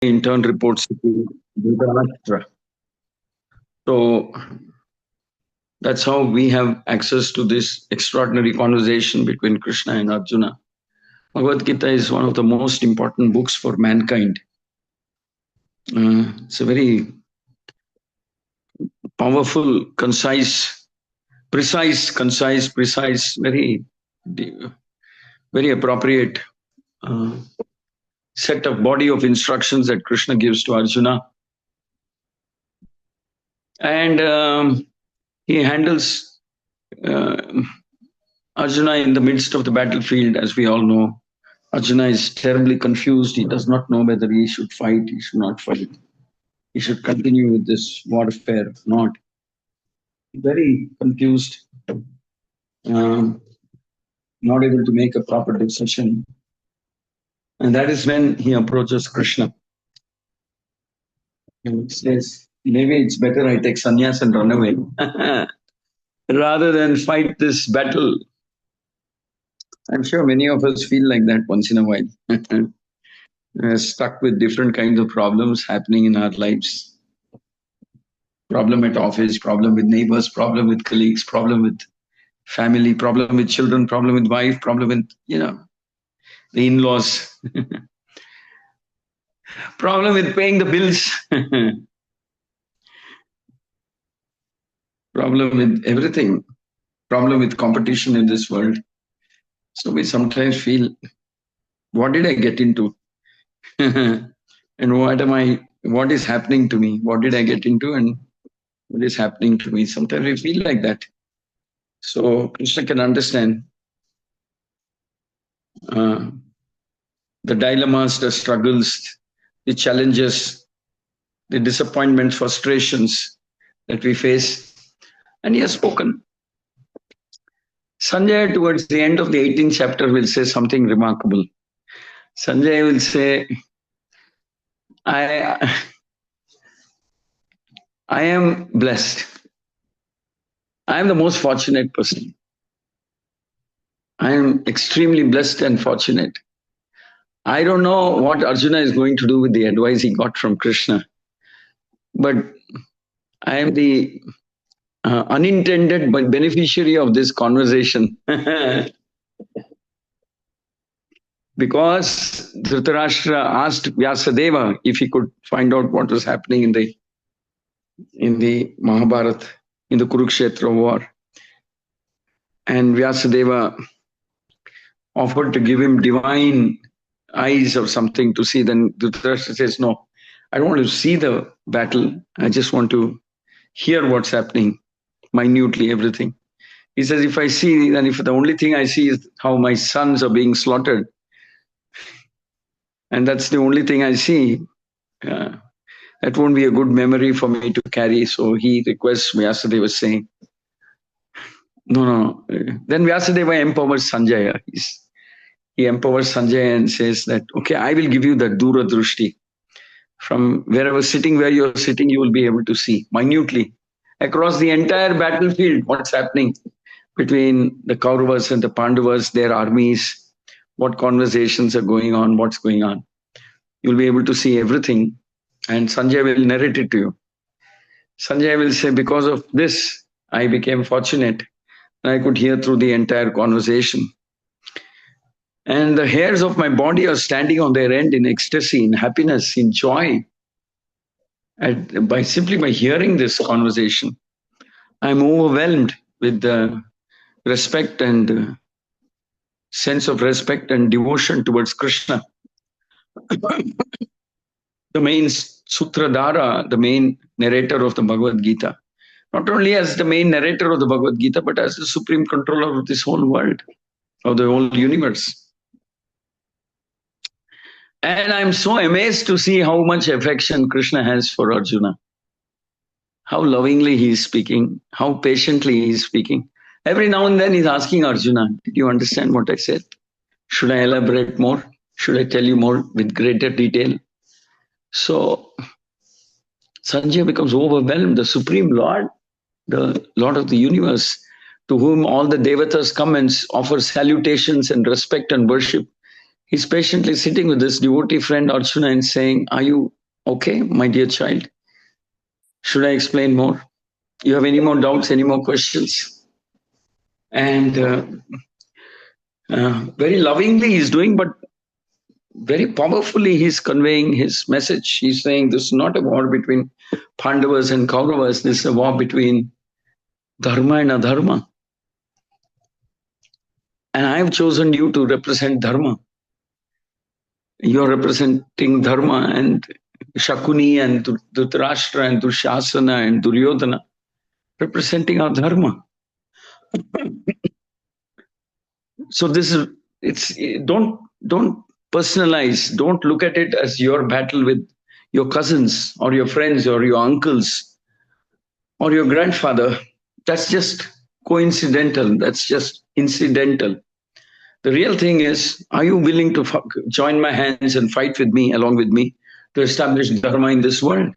in turn reports to Dhritarashtra. So that's how we have access to this extraordinary conversation between Krishna and Arjuna. Bhagavad Gita is one of the most important books for mankind. It's a very powerful, concise, very, very appropriate set of body of instructions that Krishna gives to Arjuna. And he handles Arjuna in the midst of the battlefield, as we all know. Arjuna is terribly confused. He does not know whether he should fight, he should not fight. He should continue with this warfare, not. Very confused, not able to make a proper decision. And that is when he approaches Krishna. He says, maybe it's better I take sannyas and run away rather than fight this battle. I'm sure many of us feel like that once in a while. Stuck with different kinds of problems happening in our lives. Problem at office, problem with neighbors, problem with colleagues, problem with family, problem with children, problem with wife, problem with, the in-laws. Problem with paying the bills. Problem with everything. Problem with competition in this world. So we sometimes feel, what did I get into? And what is happening to me? What did I get into and what is happening to me? Sometimes we feel like that. So Krishna can understand the dilemmas, the struggles, the challenges, the disappointments, frustrations that we face. And he has spoken. Sanjay, towards the end of the 18th chapter, will say something remarkable. Sanjay will say, I am blessed. I am the most fortunate person. I am extremely blessed and fortunate. I don't know what Arjuna is going to do with the advice he got from Krishna, but I am the unintended but beneficiary of this conversation. Because Dhritarashtra asked Vyasadeva if he could find out what was happening in the Mahabharata, in the Kurukshetra war. And Vyasadeva offered to give him divine eyes or something to see. Then Dhritarashtra says, no, I don't want to see the battle. I just want to hear what's happening, minutely, everything. He says, if I see, and if the only thing I see is how my sons are being slaughtered, and that's the only thing I see, that won't be a good memory for me to carry. So he requests Vyasadeva, saying, no. Then Vyasadeva empowers Sanjaya. He empowers Sanjaya and says that, okay, I will give you the Dura Drushti. From where you're sitting, you will be able to see minutely across the entire battlefield what's happening between the Kauravas and the Pandavas, their armies, what conversations are going on, what's going on. You'll be able to see everything, and Sanjay will narrate it to you. Sanjay will say, because of this, I became fortunate. I could hear through the entire conversation. And the hairs of my body are standing on their end in ecstasy, in happiness, in joy. Simply by hearing this conversation, I'm overwhelmed with the respect and sense of respect and devotion towards Krishna. The main Sutradhara, the main narrator of the Bhagavad Gita. Not only as the main narrator of the Bhagavad Gita, but as the supreme controller of this whole world, of the whole universe. And I'm so amazed to see how much affection Krishna has for Arjuna. How lovingly he is speaking, how patiently he is speaking. Every now and then he's asking Arjuna, did you understand what I said? Should I elaborate more? Should I tell you more with greater detail? So Sanjay becomes overwhelmed. The Supreme Lord, the Lord of the universe, to whom all the devatas come and offer salutations and respect and worship, He's patiently sitting with this devotee friend Arjuna and saying, "Are you okay, my dear child? Should I explain more? You have any more doubts, any more questions?" And very lovingly he's doing, but very powerfully he's conveying his message. He's saying this is not a war between Pandavas and Kauravas. This is a war between Dharma and Adharma. And I have chosen you to represent Dharma. You're representing Dharma, and Shakuni and Dhritarashtra and Dushasana and Duryodhana representing our Dharma. So this is, it's, don't personalize, don't look at it as your battle with your cousins or your friends or your uncles or your grandfather. That's just coincidental, that's just incidental. The real thing is, are you willing to join my hands and fight with me, along with me, to establish Dharma in this world?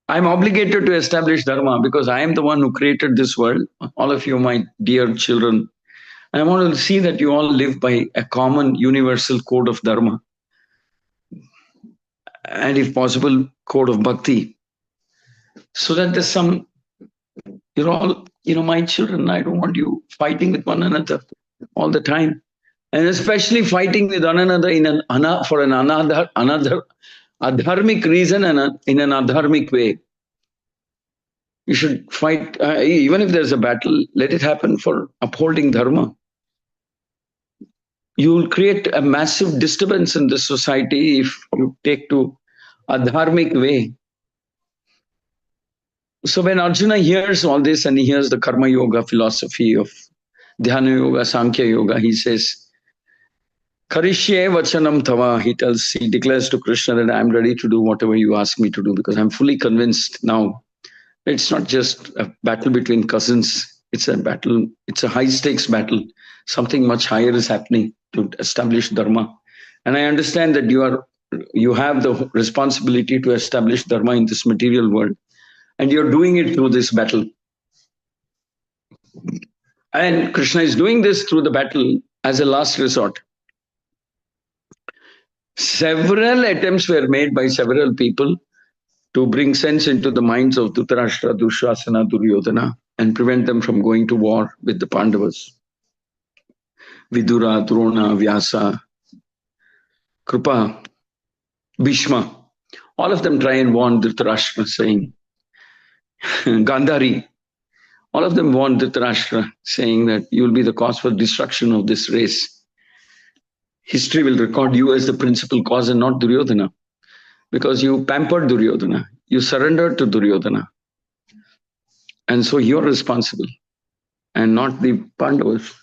I'm obligated to establish Dharma because I am the one who created this world. All of you, my dear children, and I want to see that you all live by a common universal code of Dharma. And if possible, code of Bhakti. So that there's some, you're all, my children, I don't want you fighting with one another all the time. And especially fighting with one another for another adharmic reason and in an adharmic way. You should fight, even if there's a battle, let it happen for upholding Dharma. You will create a massive disturbance in this society if you take to a dharmic way. So when Arjuna hears all this and he hears the Karma Yoga philosophy of Dhyana Yoga, Sankhya Yoga, he says, Karishye Vachanam Tava, he declares to Krishna that I'm ready to do whatever you ask me to do because I'm fully convinced now. It's not just a battle between cousins. It's a battle. It's a high stakes battle. Something much higher is happening to establish Dharma. And I understand that you have the responsibility to establish Dharma in this material world. And you're doing it through this battle. And Krishna is doing this through the battle as a last resort. Several attempts were made by several people to bring sense into the minds of Dhritarashtra, Dushasana, Duryodhana, and prevent them from going to war with the Pandavas. Vidura, Drona, Vyasa, Kripa, Bhishma, all of them try and warn Dhritarashtra, saying, Gandhari, all of them warn Dhritarashtra, saying that you will be the cause for destruction of this race. History will record you as the principal cause and not Duryodhana, because you pampered Duryodhana, you surrendered to Duryodhana. And so you're responsible and not the Pandavas.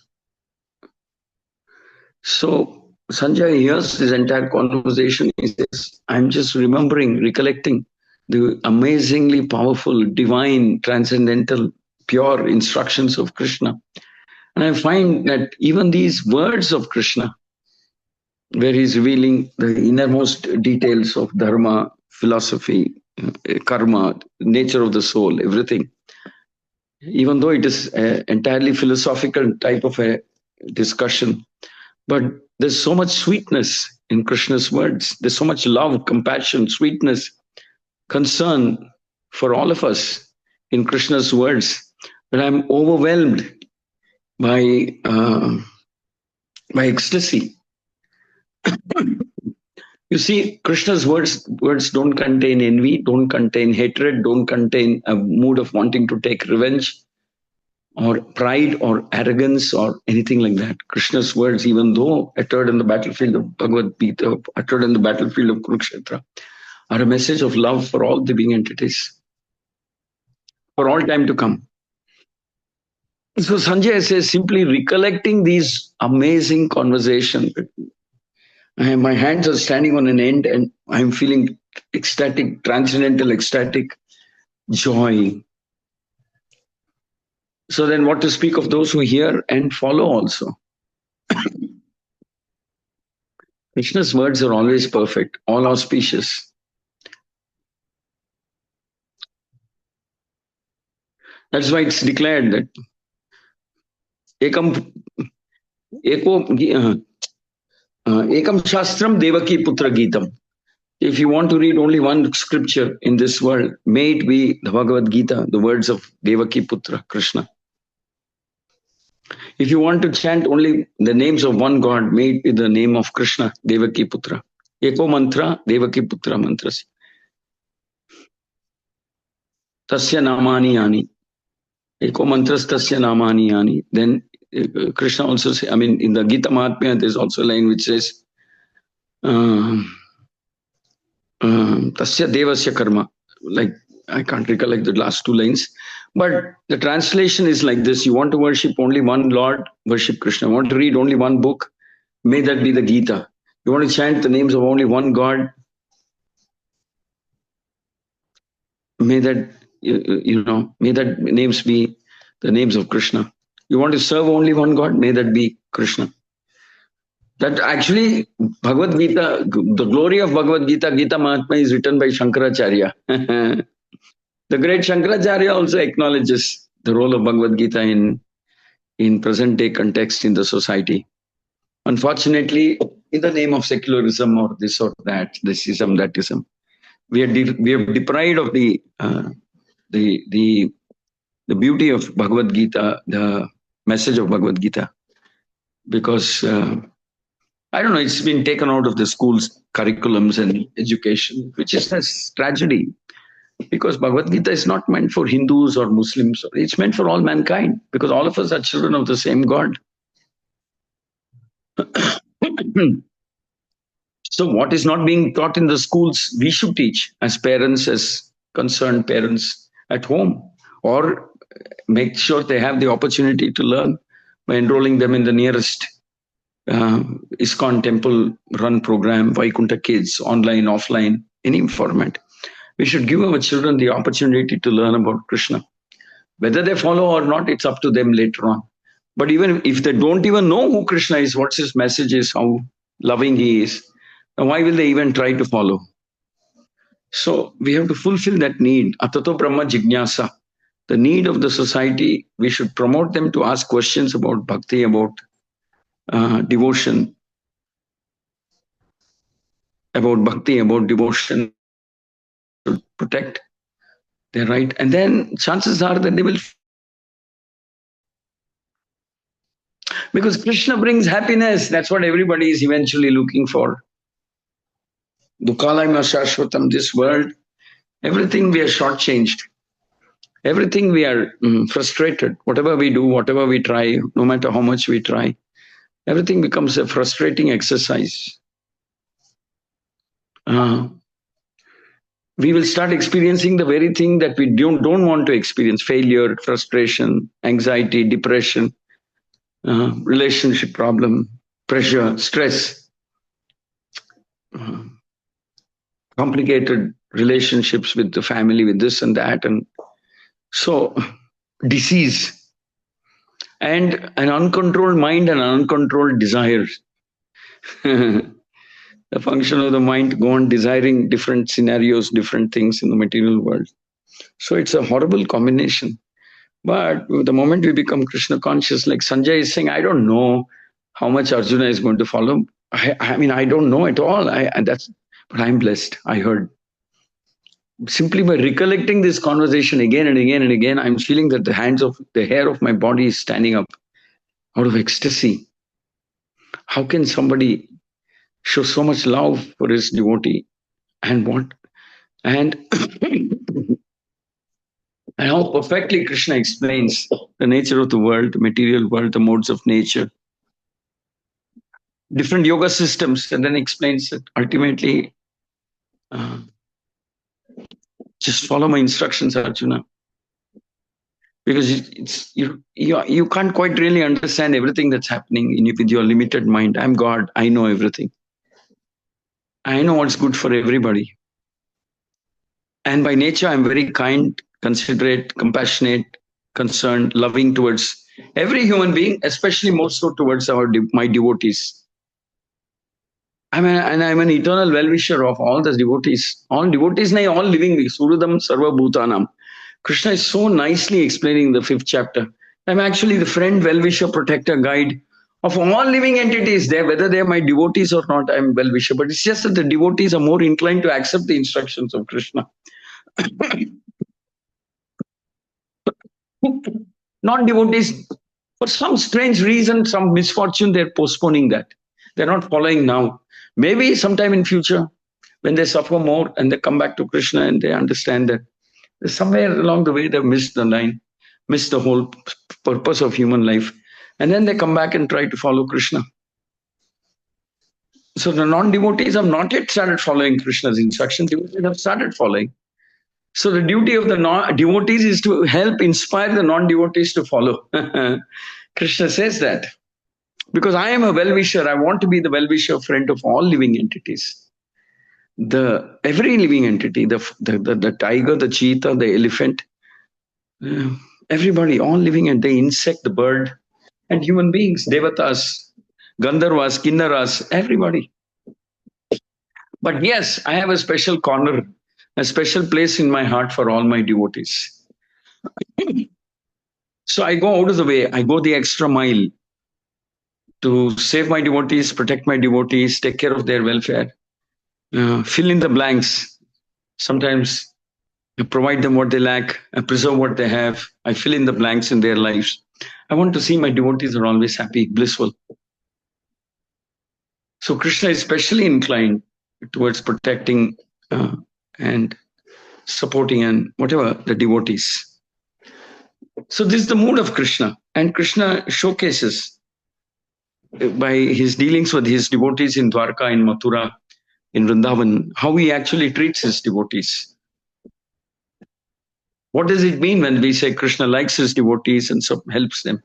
So Sanjay hears this entire conversation. He says, I'm just recollecting the amazingly powerful, divine, transcendental, pure instructions of Krishna. And I find that even these words of Krishna, where he's revealing the innermost details of Dharma, philosophy, karma, nature of the soul, everything, even though it is an entirely philosophical type of a discussion, but there's so much sweetness in Krishna's words. There's so much love, compassion, sweetness, concern for all of us in Krishna's words that I'm overwhelmed by ecstasy. You see, Krishna's words don't contain envy, don't contain hatred, don't contain a mood of wanting to take revenge or pride or arrogance or anything like that. Krishna's words, even though uttered in the battlefield of Bhagavad Gita, uttered in the battlefield of Kurukshetra, are a message of love for all living entities, for all time to come. So Sanjay says, simply recollecting these amazing conversations, my hands are standing on an end and I'm feeling ecstatic, transcendental, ecstatic joy. So then what to speak of those who hear and follow also? Krishna's words are always perfect, all auspicious. That's why it's declared that Ekam Ekam Shastram Devaki Putra Geetam. If you want to read only one scripture in this world, may it be the Bhagavad Gita, the words of Devaki Putra, Krishna. If you want to chant only the names of one God, may it be the name of Krishna, Devaki Putra. Eko mantra, Devaki Putra mantras. Tasya namani yani. Eko mantras tasya namani yani. Then Krishna also says, I mean, in the Gita Mahatmya, there's also a line which says, Tasya devasya karma. Like, I can't recollect the last two lines. But the translation is like this. You want to worship only one Lord, worship Krishna. You want to read only one book, may that be the Gita. You want to chant the names of only one God, may that, may that names be the names of Krishna. You want to serve only one God, may that be Krishna. That actually, Bhagavad Gita, the glory of Bhagavad Gita, Gita Mahatma is written by Shankaracharya. The great Shankaracharya also acknowledges the role of Bhagavad Gita in present day context in the society. Unfortunately, in the name of secularism or this or that, thisism, thatism, we are deprived of the beauty of Bhagavad Gita, the message of Bhagavad Gita, because I don't know, it's been taken out of the schools' curriculums and education, which is a tragedy. Because Bhagavad Gita is not meant for Hindus or Muslims. It's meant for all mankind, because all of us are children of the same God. So what is not being taught in the schools, we should teach as parents, as concerned parents at home, or make sure they have the opportunity to learn by enrolling them in the nearest ISKCON temple run program, Vaikuntha Kids, online, offline, any format. We should give our children the opportunity to learn about Krishna. Whether they follow or not, it's up to them later on. But even if they don't even know who Krishna is, what his message is, how loving he is, why will they even try to follow? So we have to fulfill that need. Atato Brahma Jignasa. The need of the society, we should promote them to ask questions about bhakti, about devotion, about devotion, to protect their right. And then chances are that they will, because Krishna brings happiness. That's what everybody is eventually looking for. Dukalayma Shashvatam, this world, everything we are shortchanged. Everything we are frustrated. Whatever we do, whatever we try, no matter how much we try, everything becomes a frustrating exercise. We will start experiencing the very thing that we don't want to experience: failure, frustration, anxiety, depression, relationship problem, pressure, stress, complicated relationships with the family, with this and that, and so disease, and an uncontrolled mind and uncontrolled desires. The function of the mind to go on desiring different scenarios, different things in the material world. So it's a horrible combination. But the moment we become Krishna conscious, like Sanjay is saying, I don't know how much Arjuna is going to follow. I mean, I don't know at all. But I'm blessed. I heard. Simply by recollecting this conversation again and again and again, I'm feeling that the hair of my body is standing up out of ecstasy. How can somebody show so much love for his devotee and what? And how perfectly Krishna explains the nature of the world, the material world, the modes of nature, different yoga systems, and then explains that ultimately, just follow my instructions, Arjuna. Because you can't quite really understand everything that's happening with your limited mind. I'm God. I know everything. I know what's good for everybody. And by nature, I'm very kind, considerate, compassionate, concerned, loving towards every human being, especially more so towards my devotees. I'm an eternal well-wisher of all the devotees. All devotees, all living beings. Surudam Sarva Bhutanam. Krishna is so nicely explaining the 5th chapter. I'm actually the friend, well-wisher, protector, guide Of all living entities, there, whether they are my devotees or not, I'm well-wisher. But it's just that the devotees are more inclined to accept the instructions of Krishna. Non-devotees, for some strange reason, some misfortune, they're postponing that. They're not following now. Maybe sometime in future, when they suffer more and they come back to Krishna and they understand that somewhere along the way they've missed the line, missed the whole purpose of human life. And then they come back and try to follow Krishna. So the non-devotees have not yet started following Krishna's instructions. Devotees have started following. So the duty of the devotees is to help inspire the non-devotees to follow. Krishna says that. Because I am a well-wisher, I want to be the well-wisher friend of all living entities. Every living entity, the tiger, the cheetah, the elephant, everybody, all living, and the insect, the bird, and human beings, devatas, gandharvas, kinnaras, everybody. But yes, I have a special corner, a special place in my heart for all my devotees. So I go out of the way, I go the extra mile to save my devotees, protect my devotees, take care of their welfare, fill in the blanks. Sometimes I provide them what they lack, I preserve what they have, I fill in the blanks in their lives. I want to see my devotees are always happy, blissful. So Krishna is specially inclined towards protecting and supporting and whatever the devotees. So this is the mood of Krishna, and Krishna showcases by his dealings with his devotees in Dwarka, in Mathura, in Vrindavan, how he actually treats his devotees. What does it mean when we say Krishna likes his devotees and so helps them?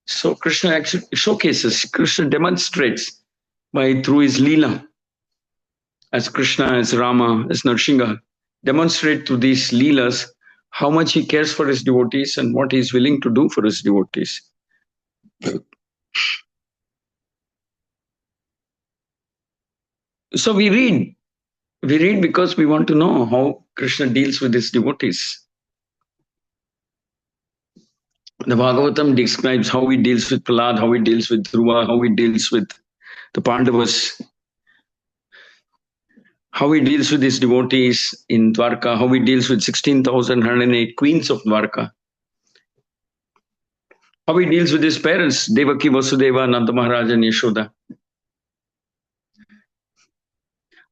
So Krishna actually showcases, Krishna demonstrates through his Leela, as Krishna, as Rama, as Narsingha, demonstrate through these Leelas how much he cares for his devotees and what he is willing to do for his devotees. So we read because we want to know how Krishna deals with his devotees. The Bhagavatam describes how he deals with Prahlad, how he deals with Dhruva, how he deals with the Pandavas, how he deals with his devotees in Dwarka, how he deals with 16,108 queens of Dwarka, how he deals with his parents, Devaki, Vasudeva, Nanda Maharaj and Yashoda.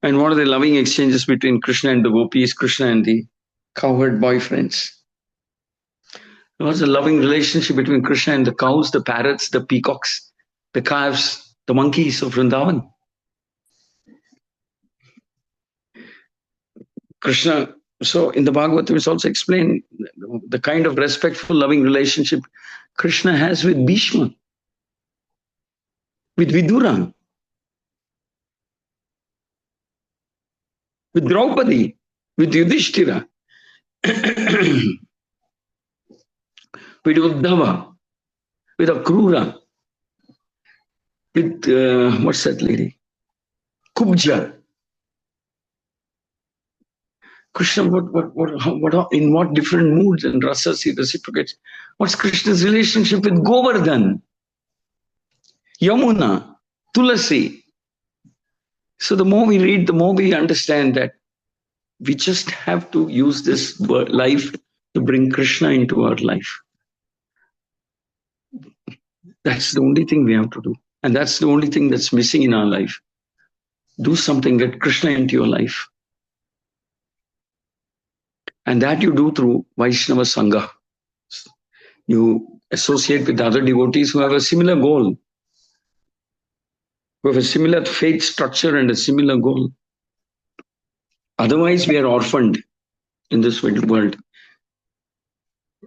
And what are the loving exchanges between Krishna and the gopis, Krishna and the cowherd boyfriends. There was a loving relationship between Krishna and the cows, the parrots, the peacocks, the calves, the monkeys of Vrindavan. Krishna, so in the Bhagavatam it's also explained the kind of respectful, loving relationship Krishna has with Bhishma, with Vidura, with Draupadi, with Yudhishthira, with Uddhava, with Akrura, with, what's that lady? Kubja. Krishna, in what different moods and rasas he reciprocates? What's Krishna's relationship with Govardhan, Yamuna, Tulasi? So the more we read, the more we understand that we just have to use this life to bring Krishna into our life. That's the only thing we have to do. And that's the only thing that's missing in our life. Do something, get Krishna into your life. And that you do through Vaishnava Sangha. You associate with other devotees who have a similar goal, who have a similar faith structure and a similar goal. Otherwise, we are orphaned in this world.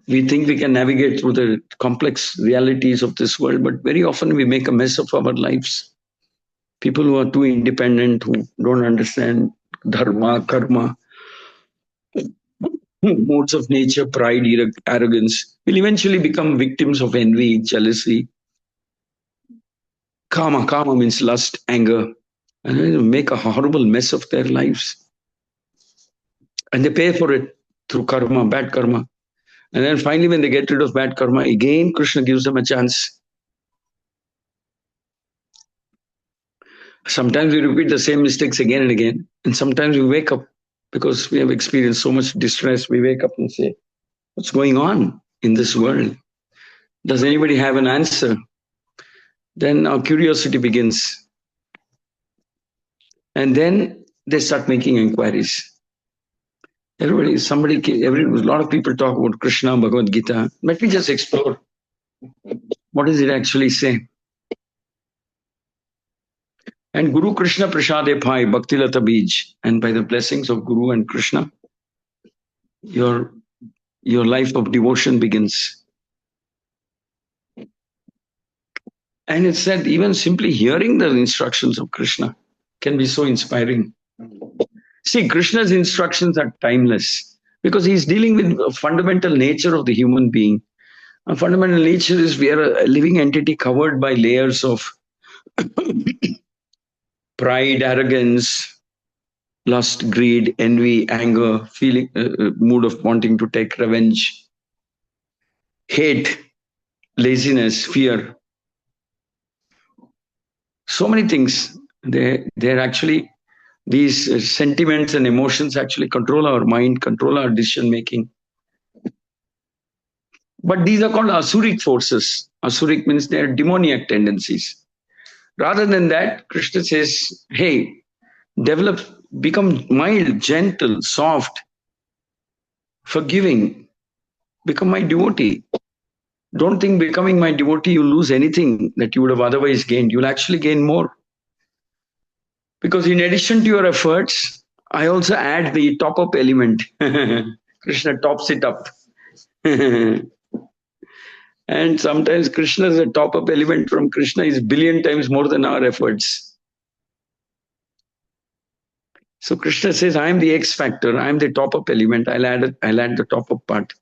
We think we can navigate through the complex realities of this world, but very often we make a mess of our lives. People who are too independent, who don't understand dharma, karma, modes of nature, pride, arrogance, will eventually become victims of envy, jealousy. Kama means lust, anger, and make a horrible mess of their lives. And they pay for it through karma, bad karma. And then finally, when they get rid of bad karma, again, Krishna gives them a chance. Sometimes we repeat the same mistakes again and again. And sometimes we wake up because we have experienced so much distress. We wake up and say, what's going on in this world? Does anybody have an answer? Then our curiosity begins. And then they start making inquiries. A lot of people talk about Krishna, Bhagavad Gita. Let me just explore. What does it actually say? And Guru Krishna Prasade Pai Bhakti Lata Bij. And by the blessings of Guru and Krishna, your life of devotion begins. And it's said even simply hearing the instructions of Krishna can be so inspiring. See, Krishna's instructions are timeless because he's dealing with a fundamental nature of the human being. A fundamental nature is we are a living entity covered by layers of pride, arrogance, lust, greed, envy, anger, feeling, mood of wanting to take revenge, hate, laziness, fear. So many things. They're actually, these sentiments and emotions actually control our mind, control our decision making. But these are called asuric forces. Asuric means they're demoniac tendencies. Rather than that, Krishna says, hey, become mild, gentle, soft, forgiving, become my devotee. Don't think becoming my devotee, you lose anything that you would have otherwise gained. You'll actually gain more. Because in addition to your efforts, I also add the top-up element. Krishna tops it up. And sometimes Krishna's a top-up element from Krishna is billion times more than our efforts. So Krishna says, I am the X factor, I am the top-up element, I'll add the top-up part.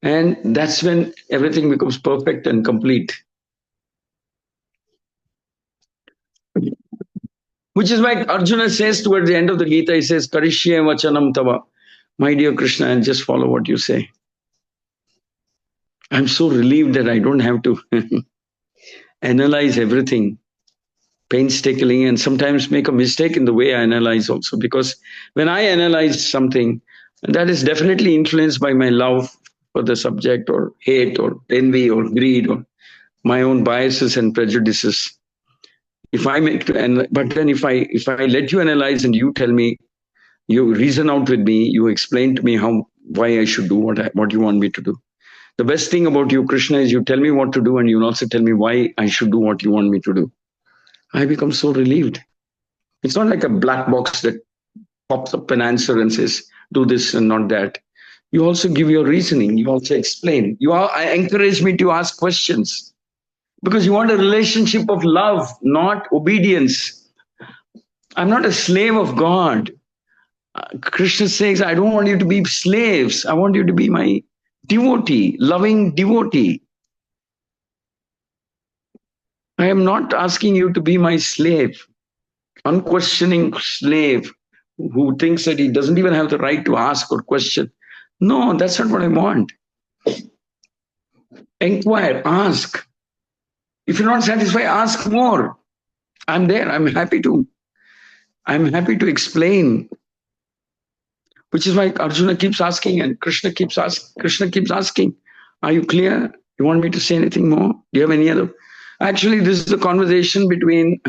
And that's when everything becomes perfect and complete. Which is why Arjuna says towards the end of the Gita, he says, Karishye vachanam tava. My dear Krishna, I'll just follow what you say. I'm so relieved that I don't have to analyze everything painstakingly and sometimes make a mistake in the way I analyze also. Because when I analyze something, that is definitely influenced by my love for the subject or hate or envy or greed or my own biases and prejudices. But then if I let you analyze and you tell me, you reason out with me, you explain to me why I should do what you want me to do. The best thing about you, Krishna, is you tell me what to do and you also tell me why I should do what you want me to do. I become so relieved. It's not like a black box that pops up an answer and says, do this and not that. You also give your reasoning. You also explain. I encourage me to ask questions because you want a relationship of love, not obedience. I'm not a slave of God. Krishna says, I don't want you to be slaves. I want you to be my devotee, loving devotee. I am not asking you to be my slave, unquestioning slave who thinks that he doesn't even have the right to ask or question. No, that's not what I want. Inquire, ask. If you're not satisfied, ask more. I'm there. I'm happy to explain. Which is why Arjuna keeps asking and Krishna keeps asking, are you clear? You want me to say anything more? Do you have any other? Actually, this is a conversation between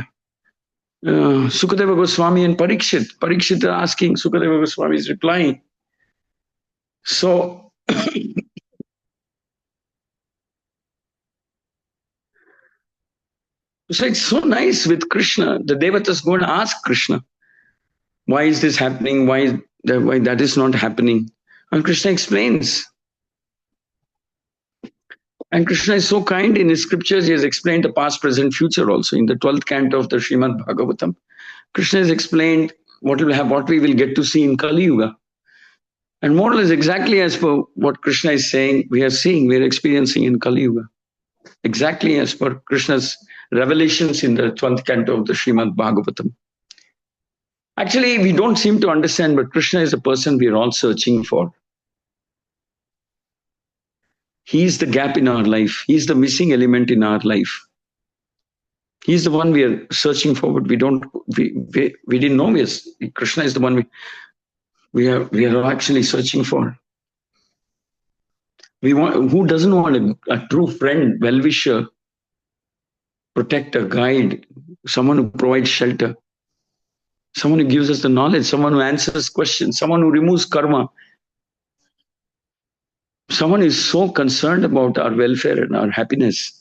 Sukadeva Goswami and Parikshit. Parikshit is asking, Sukadeva Goswami is replying. So, it's so nice with Krishna. The Devatas go and ask Krishna, why is this happening? Why that is not happening? And Krishna explains. And Krishna is so kind in his scriptures. He has explained the past, present, future also. In the 12th canto of the Srimad Bhagavatam, Krishna has explained what we will get to see in Kali Yuga. And more or less exactly as per what Krishna is saying, we are experiencing in Kali Yuga. Exactly as per Krishna's revelations in the 12th canto of the Srimad Bhagavatam. Actually, we don't seem to understand, but Krishna is a person we are all searching for. He is the gap in our life. He is the missing element in our life. He's the one we are searching for, but we didn't know Krishna is the one we are actually searching for. Who doesn't want a true friend, well-wisher, protector, guide, someone who provides shelter, someone who gives us the knowledge, someone who answers questions, someone who removes karma, someone who is so concerned about our welfare and our happiness.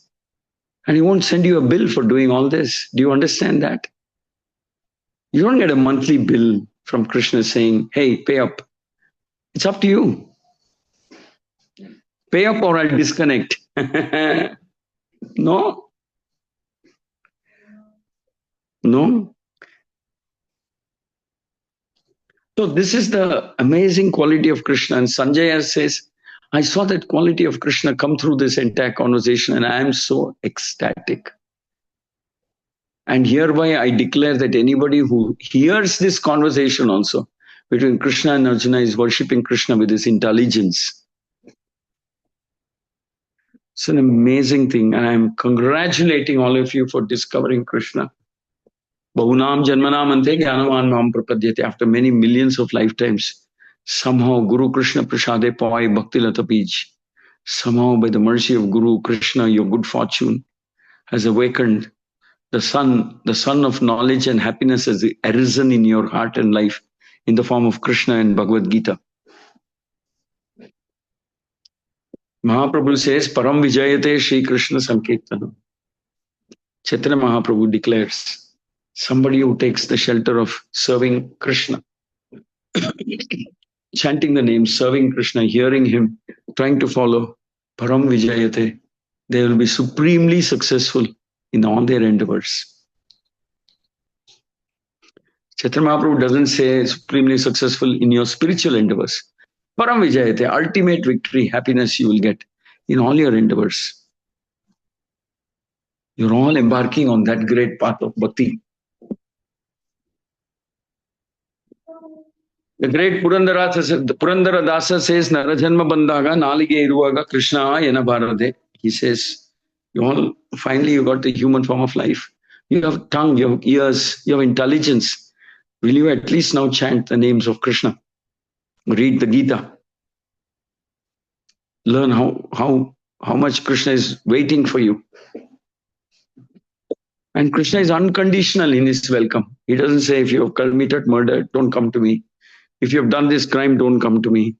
And he won't send you a bill for doing all this. Do you understand that? You don't get a monthly bill from Krishna saying, hey, pay up. It's up to you. Pay up or I'll disconnect. No. No. So this is the amazing quality of Krishna. And Sanjaya says, I saw that quality of Krishna come through this entire conversation and I am so ecstatic. And hereby I declare that anybody who hears this conversation also between Krishna and Arjuna is worshipping Krishna with his intelligence. It's an amazing thing. And I'm congratulating all of you for discovering Krishna. Bahunam Janmanam Ante Jnanavan Mam Prapadyate. After many millions of lifetimes, somehow Guru Krishna Prasade Pai Bhakti Lata Bij. Somehow by the mercy of Guru Krishna, your good fortune has awakened. The sun of knowledge and happiness has arisen in your heart and life in the form of Krishna and Bhagavad Gita. Mahaprabhu says, Param Vijayate Shri Krishna Sankirtanam. Chaitanya Mahaprabhu declares, somebody who takes the shelter of serving Krishna, chanting the name, serving Krishna, hearing him, trying to follow, Param Vijayate, they will be supremely successful in all their endeavors. Chaitanya Mahaprabhu doesn't say supremely successful in your spiritual endeavors. Param Vijayate, ultimate victory, happiness you will get in all your endeavors. You're all embarking on that great path of bhakti. The great Purandara Dasa says, Narajanma Bandaga, Nalige Iruvaga, Krishna Yana Bharate. He says, finally you got the human form of life. You have tongue, you have ears, you have intelligence. Will you at least now chant the names of Krishna? Read the Gita. Learn how much Krishna is waiting for you. And Krishna is unconditional in his welcome. He doesn't say, if you have committed murder, don't come to me. If you have done this crime, don't come to me.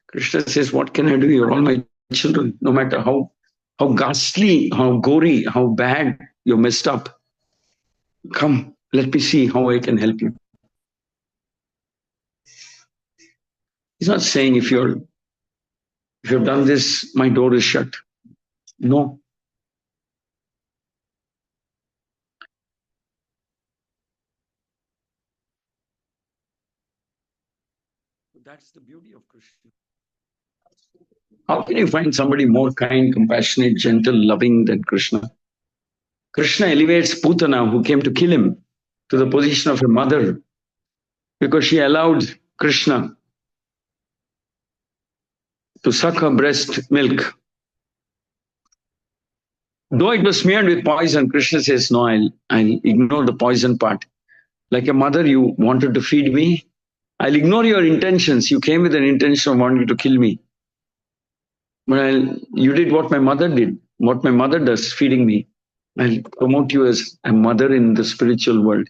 Krishna says, what can I do? You're all my children. No matter how ghastly, how gory, how bad you're messed up. Come, let me see how I can help you. He's not saying if you've done this, my door is shut. No. That's the beauty of Krishna. How can you find somebody more kind, compassionate, gentle, loving than Krishna? Krishna elevates Putana, who came to kill him, to the position of a mother, because she allowed Krishna to suck her breast milk. Though it was smeared with poison, Krishna says, no, I'll ignore the poison part. Like a mother, you wanted to feed me. I'll ignore your intentions. You came with an intention of wanting to kill me. But you did what my mother did, what my mother does, feeding me. I'll promote you as a mother in the spiritual world.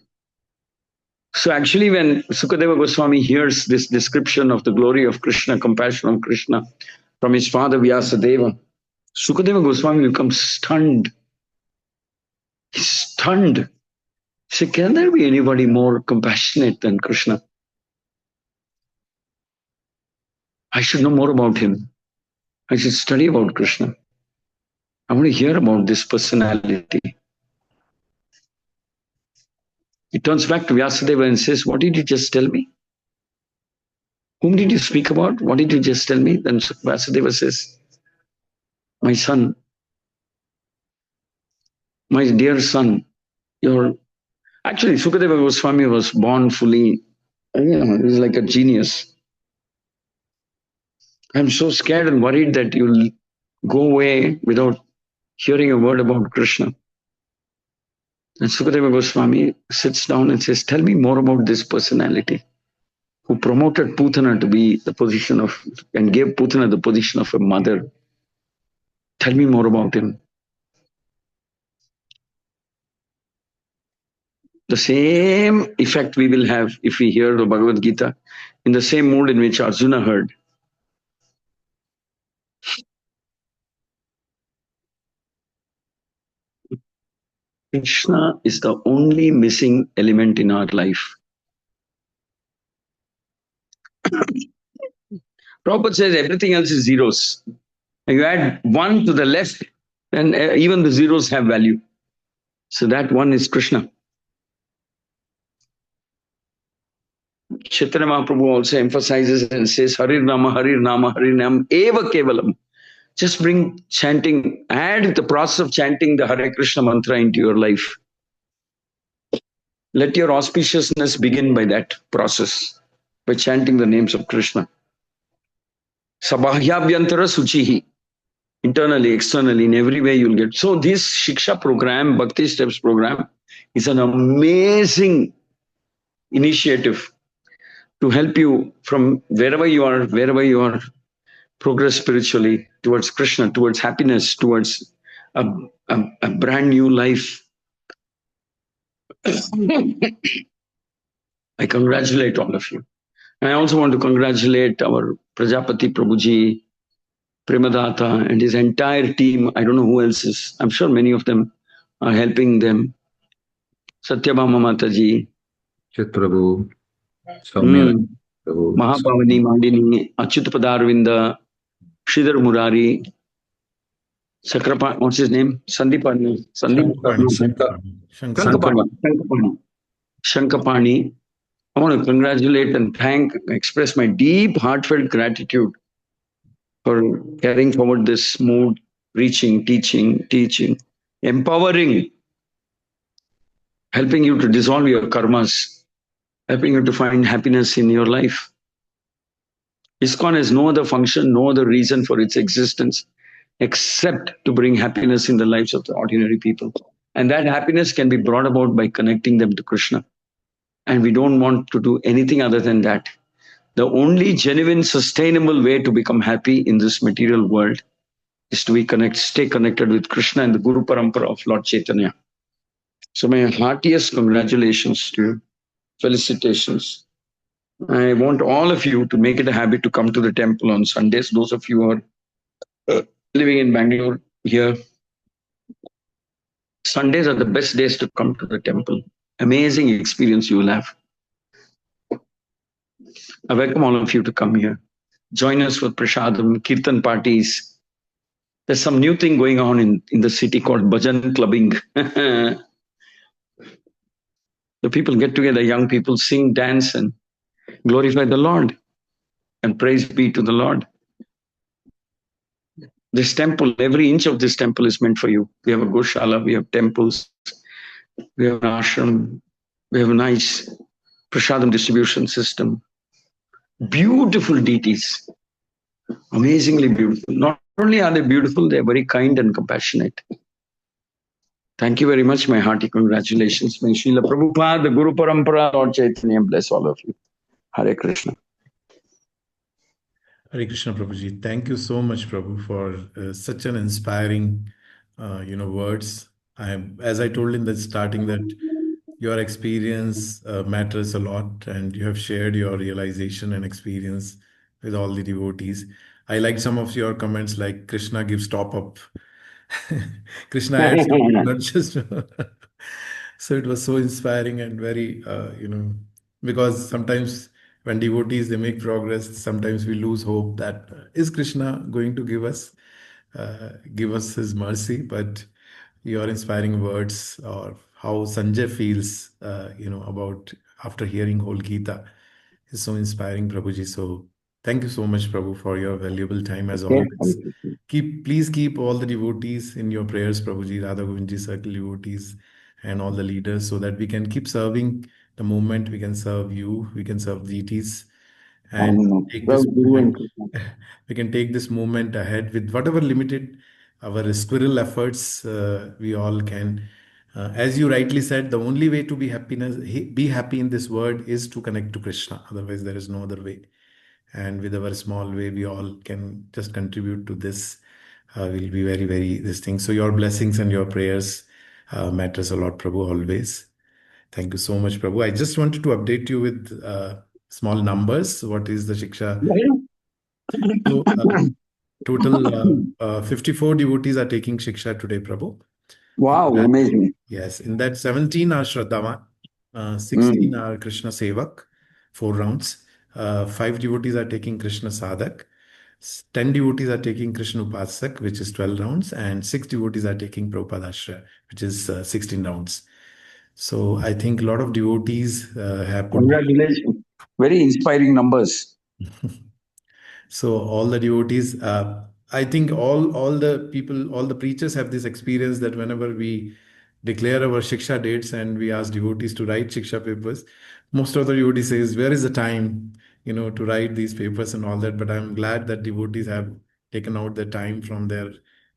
So actually, when Sukadeva Goswami hears this description of the glory of Krishna, compassion of Krishna from his father Vyasadeva, Sukadeva Goswami becomes stunned. He's stunned. He said, can there be anybody more compassionate than Krishna? I should know more about him. I should study about Krishna. I want to hear about this personality. He turns back to Vyasadeva and says, what did you just tell me? Whom did you speak about? What did you just tell me? Then Vyasadeva says, my son, my dear son, actually Sukadeva Goswami was born fully, he's like a genius. I'm so scared and worried that you'll go away without hearing a word about Krishna. And Sukadeva Goswami sits down and says, tell me more about this personality who promoted Putana to be the position of, and gave Putana the position of a mother. Tell me more about him. The same effect we will have if we hear the Bhagavad Gita in the same mood in which Arjuna heard. Krishna is the only missing element in our life. Prabhupada says everything else is zeros. You add one to the left, then even the zeros have value. So that one is Krishna. Chaitanya Mahaprabhu also emphasizes and says, Harir Nama, Harir Nama, Harir Nam, Eva Kevalam. Just bring chanting, add the process of chanting the Hare Krishna mantra into your life. Let your auspiciousness begin by that process, by chanting the names of Krishna. Sabhahyabhyantara suchihi. Internally, externally, in every way you'll get. So this Shiksha program, Bhakti Steps program, is an amazing initiative to help you from wherever you are, progress spiritually towards Krishna, towards happiness, towards a brand new life. I congratulate all of you. And I also want to congratulate our Prajapati Prabhuji, Premadata, and his entire team. I don't know who else is. I'm sure many of them are helping them. Satyabhama Mataji, Chit Prabhu, Soumya Prabhu, Mahapavani Mandini, Achyut Padarvinda, Sridhar Murari, Sakrapa, what's his name? Sandipani. Shankapani. I want to congratulate and express my deep, heartfelt gratitude for carrying forward this mood, preaching, teaching, empowering, helping you to dissolve your karmas, helping you to find happiness in your life. ISKCON has no other function, no other reason for its existence except to bring happiness in the lives of the ordinary people. And that happiness can be brought about by connecting them to Krishna. And we don't want to do anything other than that. The only genuine, sustainable way to become happy in this material world is to stay connected with Krishna and the Guru Parampara of Lord Chaitanya. So my heartiest congratulations to you. Felicitations. I want all of you to make it a habit to come to the temple on Sundays. Those of you who are living in Bangalore here, Sundays are the best days to come to the temple. Amazing experience you will have. I welcome all of you to come here. Join us for Prashadam, Kirtan parties. There's some new thing going on in the city called Bhajan clubbing. The people get together, young people sing, dance, and glorify the Lord. And praise be to the Lord. This temple, every inch of this temple is meant for you. We have a Goshala, we have temples, we have an ashram, we have a nice Prashadam distribution system. Beautiful deities, amazingly beautiful. Not only are they beautiful, they're very kind and compassionate. Thank you very much. My hearty congratulations. May Srila Prabhupada, the Guru Parampara, Lord Chaitanya bless all of you. Hare Krishna. Hare Krishna Prabhuji. Thank you so much, Prabhu, for such an inspiring, words. As I told in the starting that your experience matters a lot, and you have shared your realization and experience with all the devotees. I like some of your comments like Krishna gives top up. Krishna adds up, not just. So it was so inspiring and very, because sometimes when devotees they make progress, sometimes we lose hope that is Krishna going to give us his mercy. But your inspiring words or how Sanjay feels, about after hearing whole Gita is so inspiring, Prabhuji. So thank you so much, Prabhu, for your valuable time as always. Please keep all the devotees in your prayers, Prabhuji, Radha Govindji circle devotees, and all the leaders, so that we can keep serving the movement. We can serve you. We can serve deities, and take this movement. We can take this movement ahead with whatever limited our squirrel efforts we all can As you rightly said, the only way to be happy in this world is to connect to Krishna. Otherwise, there is no other way. And with our small way, we all can just contribute to this. Will be very, very this thing. So your blessings and your prayers matters a lot, Prabhu, always. Thank you so much, Prabhu. I just wanted to update you with small numbers. What is the Shiksha? So, total 54 devotees are taking Shiksha today, Prabhu. Wow, That, amazing. yes, in that 17 are Shraddhavan, 16 Mm. are Krishna Sevak, 4 rounds. 5 devotees are taking Krishna Sadhak. 10 devotees are taking Krishna Upasak, which is 12 rounds, and 6 devotees are taking Prabhupada Ashra, which is 16 rounds. So I think a lot of devotees have put their Congratulations. Very inspiring numbers. So all the devotees, I think all the people, all the preachers have this experience that whenever we declare our Shiksha dates and we ask devotees to write Shiksha papers, most of the devotees says, where is the time, to write these papers and all that. But I'm glad that devotees have taken out the time from their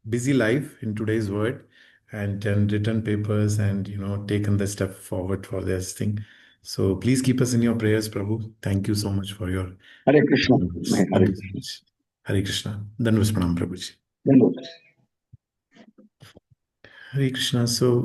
busy life in today's world and then written papers and, taken the step forward for this thing. So please keep us in your prayers, Prabhu. Thank you so much for your Hare Krishna. Thank Hare you so much. Hare Krishna. Dandavat Pranam, Prabhuji. Krishna. Hare Krishna. So,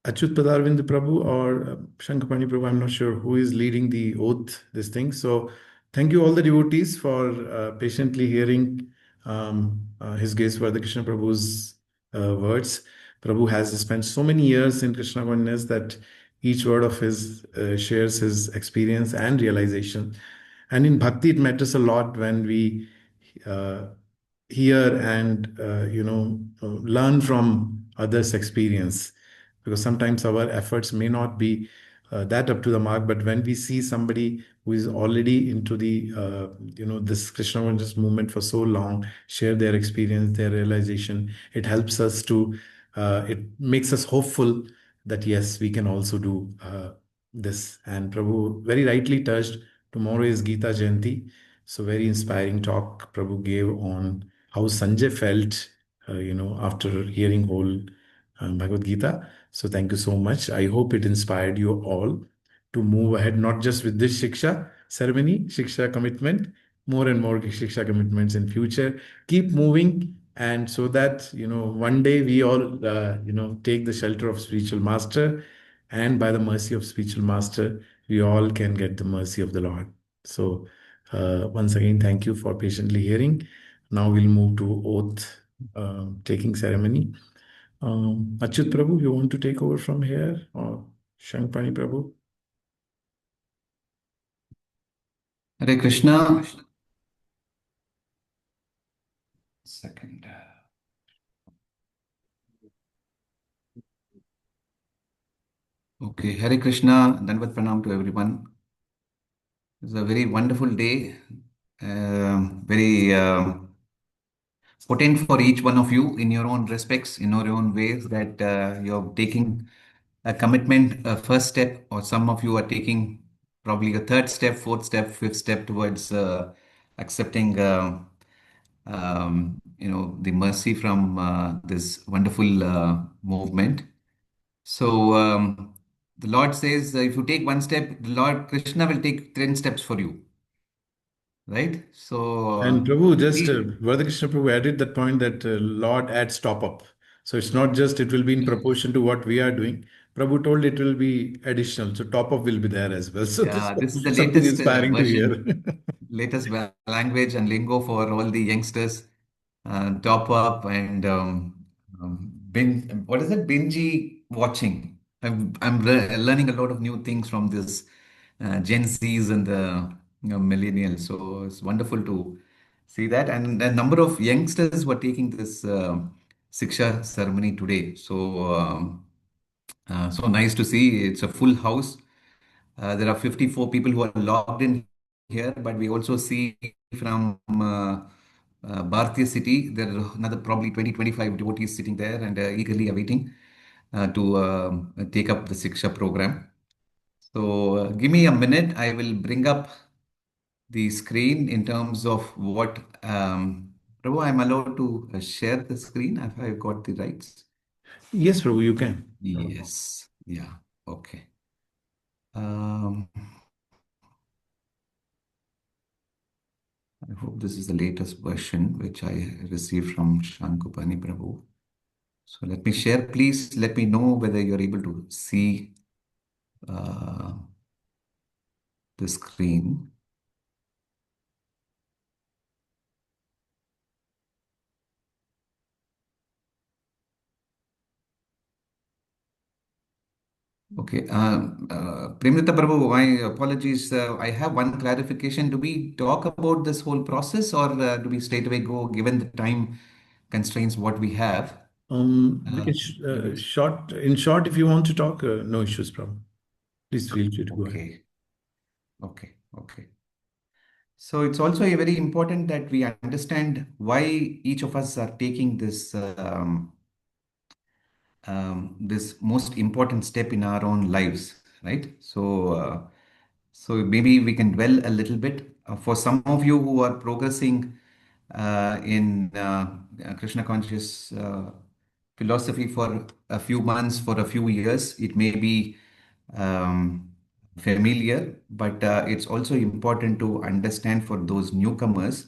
Achyut Padarvind Prabhu or Shankapani Prabhu, I'm not sure who is leading the oath, this thing. So, thank you all the devotees for patiently hearing His Grace Varada Krishna Prabhu's words. Prabhu has spent so many years in Krishna consciousness that each word of his shares his experience and realization. And in bhakti, it matters a lot when we uh, hear and learn from others' experience, because sometimes our efforts may not be that up to the mark. But when we see somebody who is already into the this Krishna conscious movement for so long share their experience, their realization, it helps us to it makes us hopeful that yes, we can also do this. And Prabhu very rightly touched, tomorrow is Gita Jayanti. So very inspiring talk Prabhu gave on how Sanjay felt, after hearing whole Bhagavad Gita. So thank you so much. I hope it inspired you all to move ahead, not just with this Shiksha ceremony, Shiksha commitment, more and more Shiksha commitments in future. Keep moving, and so that one day we all take the shelter of spiritual master, and by the mercy of spiritual master, we all can get the mercy of the Lord. So once again, thank you for patiently hearing. Now we'll move to oath taking ceremony. Achyut Prabhu, you want to take over from here, or Shankpani Prabhu? Hare Krishna. Second. Okay, Hare Krishna, Dandavat Pranam to everyone. It's a very wonderful day, very potent for each one of you in your own respects, in your own ways, that you're taking a commitment, a first step, or some of you are taking probably a third step, fourth step, fifth step towards accepting, the mercy from this wonderful movement. So the Lord says, if you take one step, the Lord Krishna will take 10 steps for you, right? So And Prabhu, just please, Varakrishna Prabhu added that point that Lord adds top up. So it's not just it will be in proportion to what we are doing. Prabhu told it will be additional. So top up will be there as well. So this yeah, this is the is something latest inspiring to hear. version, latest language and lingo for all the youngsters. Top up and what is it? Binge watching. I'm learning a lot of new things from this Gen Zs and the millennials. So it's wonderful to see that, and a number of youngsters were taking this Siksha ceremony today. So so nice to see. It's a full house. There are 54 people who are logged in here, but we also see from Bharatiya city, there are another probably 20, 25 devotees sitting there and eagerly awaiting to take up the Siksha program. So give me a minute. I will bring up the screen in terms of what Prabhu, I'm allowed to share the screen if I've got the rights. Yes, Prabhu, you can. Yes. Yeah. Okay. Um, I hope this is the latest version which I received from Shankupani Prabhu. So let me share. Please let me know whether you're able to see uh, the screen. Okay. Premlita Prabhu, my apologies. I have one clarification. Do we talk about this whole process or do we straight away go, given the time constraints what we have? We Uh, can do we- in short, if you want to talk, no issues, Prabhu. Please feel free to go ahead. okay. Okay. Okay. So it's also a very important that we understand why each of us are taking this most important step in our own lives, right? So maybe we can dwell a little bit. For some of you who are progressing in Krishna conscious philosophy for a few months, for a few years, it may be um, familiar, but it's also important to understand for those newcomers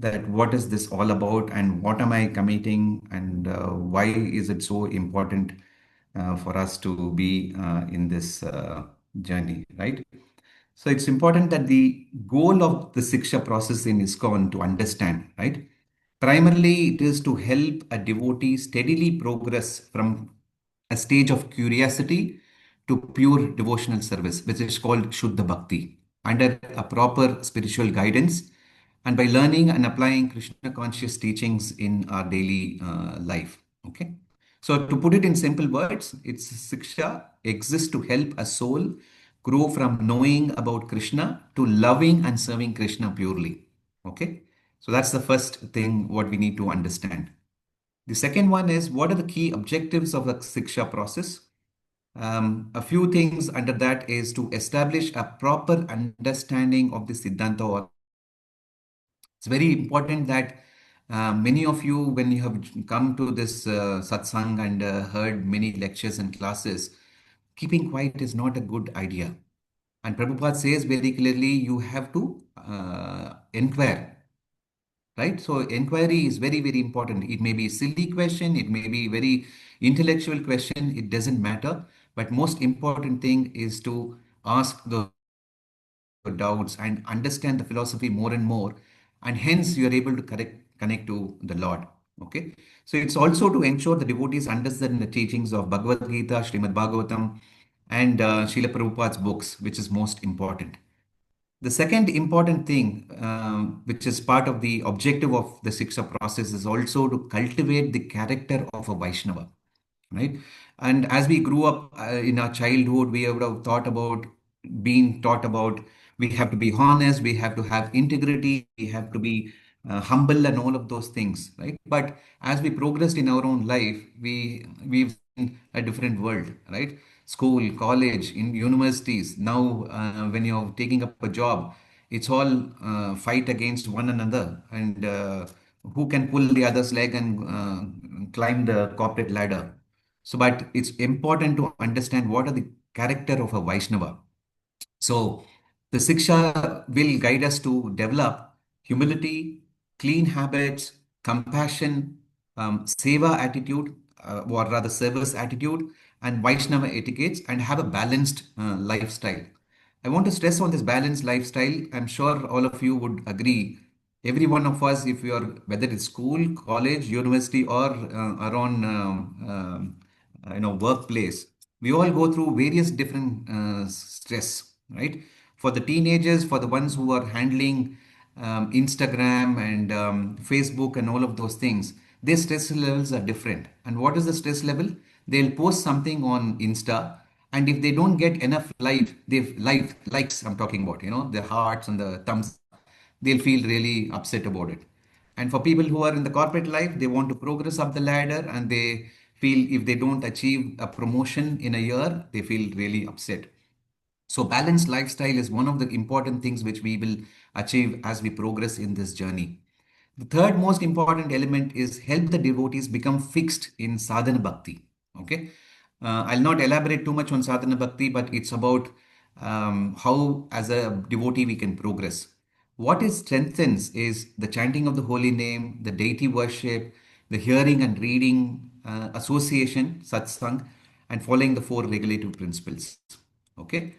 that what is this all about and what am I committing and why is it so important for us to be in this journey, right? So it's important that the goal of the Siksha process in ISKCON to understand, right? Primarily, it is to help a devotee steadily progress from a stage of curiosity to pure devotional service, which is called Shuddha Bhakti, under a proper spiritual guidance and by learning and applying Krishna conscious teachings in our daily life. Okay. So, to put it in simple words, it's Siksha exists to help a soul grow from knowing about Krishna to loving and serving Krishna purely. Okay. So, that's the first thing what we need to understand. The second one is what are the key objectives of the Siksha process? A few things under that is to establish a proper understanding of the Siddhanta or it's very important that many of you, when you have come to this satsang and heard many lectures and classes, keeping quiet is not a good idea. And Prabhupada says very clearly, you have to inquire, right? So inquiry is very, very important. It may be a silly question, it may be very intellectual question, it doesn't matter. But most important thing is to ask the doubts and understand the philosophy more and more, and hence you are able to connect to the Lord. Okay, so it's also to ensure the devotees understand the teachings of Bhagavad Gita, Srimad Bhagavatam, and Srila Prabhupada's books, which is most important. The second important thing, which is part of the objective of the Siksha process, is also to cultivate the character of a Vaishnava, right? And as we grew up in our childhood, we would have thought about being taught about we have to be honest, we have to have integrity, we have to be humble, and all of those things, right? But as we progressed in our own life, we've seen a different world, right? School, college, in universities. Now, when you're taking up a job, it's all fight against one another and who can pull the other's leg and climb the corporate ladder. So, but it's important to understand what are the character of a Vaishnava. So, the Siksha will guide us to develop humility, clean habits, compassion, seva attitude, or rather service attitude, and Vaishnava etiquettes, and have a balanced lifestyle. I want to stress on this balanced lifestyle. I'm sure all of you would agree. Every one of us, if you are, whether it's school, college, university, or around workplace, we all go through various different stress, right? For the teenagers, for the ones who are handling Instagram and Facebook and all of those things, their stress levels are different. And what is the stress level? They'll post something on Insta, and if they don't get enough likes, I'm talking about, the hearts and the thumbs, they'll feel really upset about it. And for people who are in the corporate life, they want to progress up the ladder and they feel if they don't achieve a promotion in a year, they feel really upset. So, balanced lifestyle is one of the important things which we will achieve as we progress in this journey. The third most important element is help the devotees become fixed in sadhana bhakti. Okay, I'll not elaborate too much on sadhana bhakti, but it's about how, as a devotee, we can progress. What it strengthens is the chanting of the holy name, the deity worship, the hearing and reading, association, satsang, and following the four regulative principles. Okay.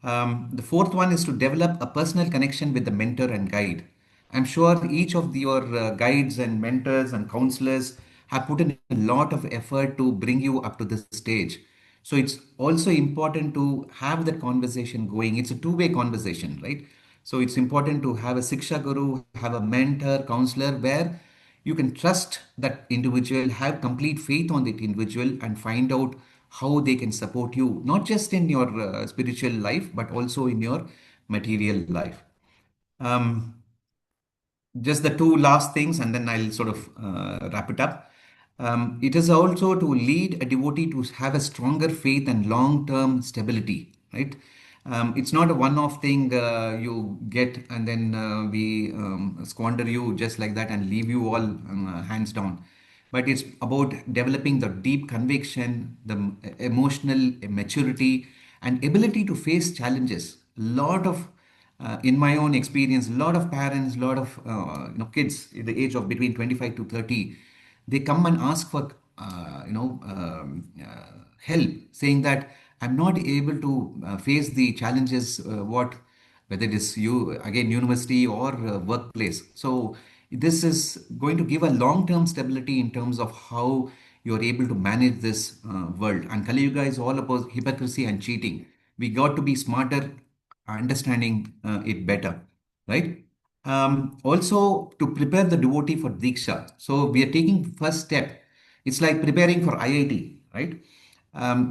The fourth one is to develop a personal connection with the mentor and guide. I'm sure each of your guides and mentors and counselors have put in a lot of effort to bring you up to this stage. So it's also important to have that conversation going. It's a two-way conversation, right? So it's important to have a Shiksha Guru, have a mentor, counselor, where you can trust that individual, have complete faith on that individual, and find out how they can support you, not just in your spiritual life, but also in your material life. Um, just the two last things, and then I'll sort of wrap it up. It is also to lead a devotee to have a stronger faith and long-term stability, right? It's not a one-off thing you get and then we squander you just like that and leave you all hands down. But it's about developing the deep conviction, the emotional maturity, and ability to face challenges. A lot of in my own experience, a lot of parents, a lot of kids in the age of between 25 to 30, they come and ask for help, saying that I'm not able to face the challenges, whether it is you again university or workplace. So this is going to give a long-term stability in terms of how you're able to manage this world. And Kali Yuga is all about hypocrisy and cheating. We got to be smarter, understanding it better, right? Also, to prepare the devotee for Diksha. So we are taking first step. It's like preparing for IIT, right?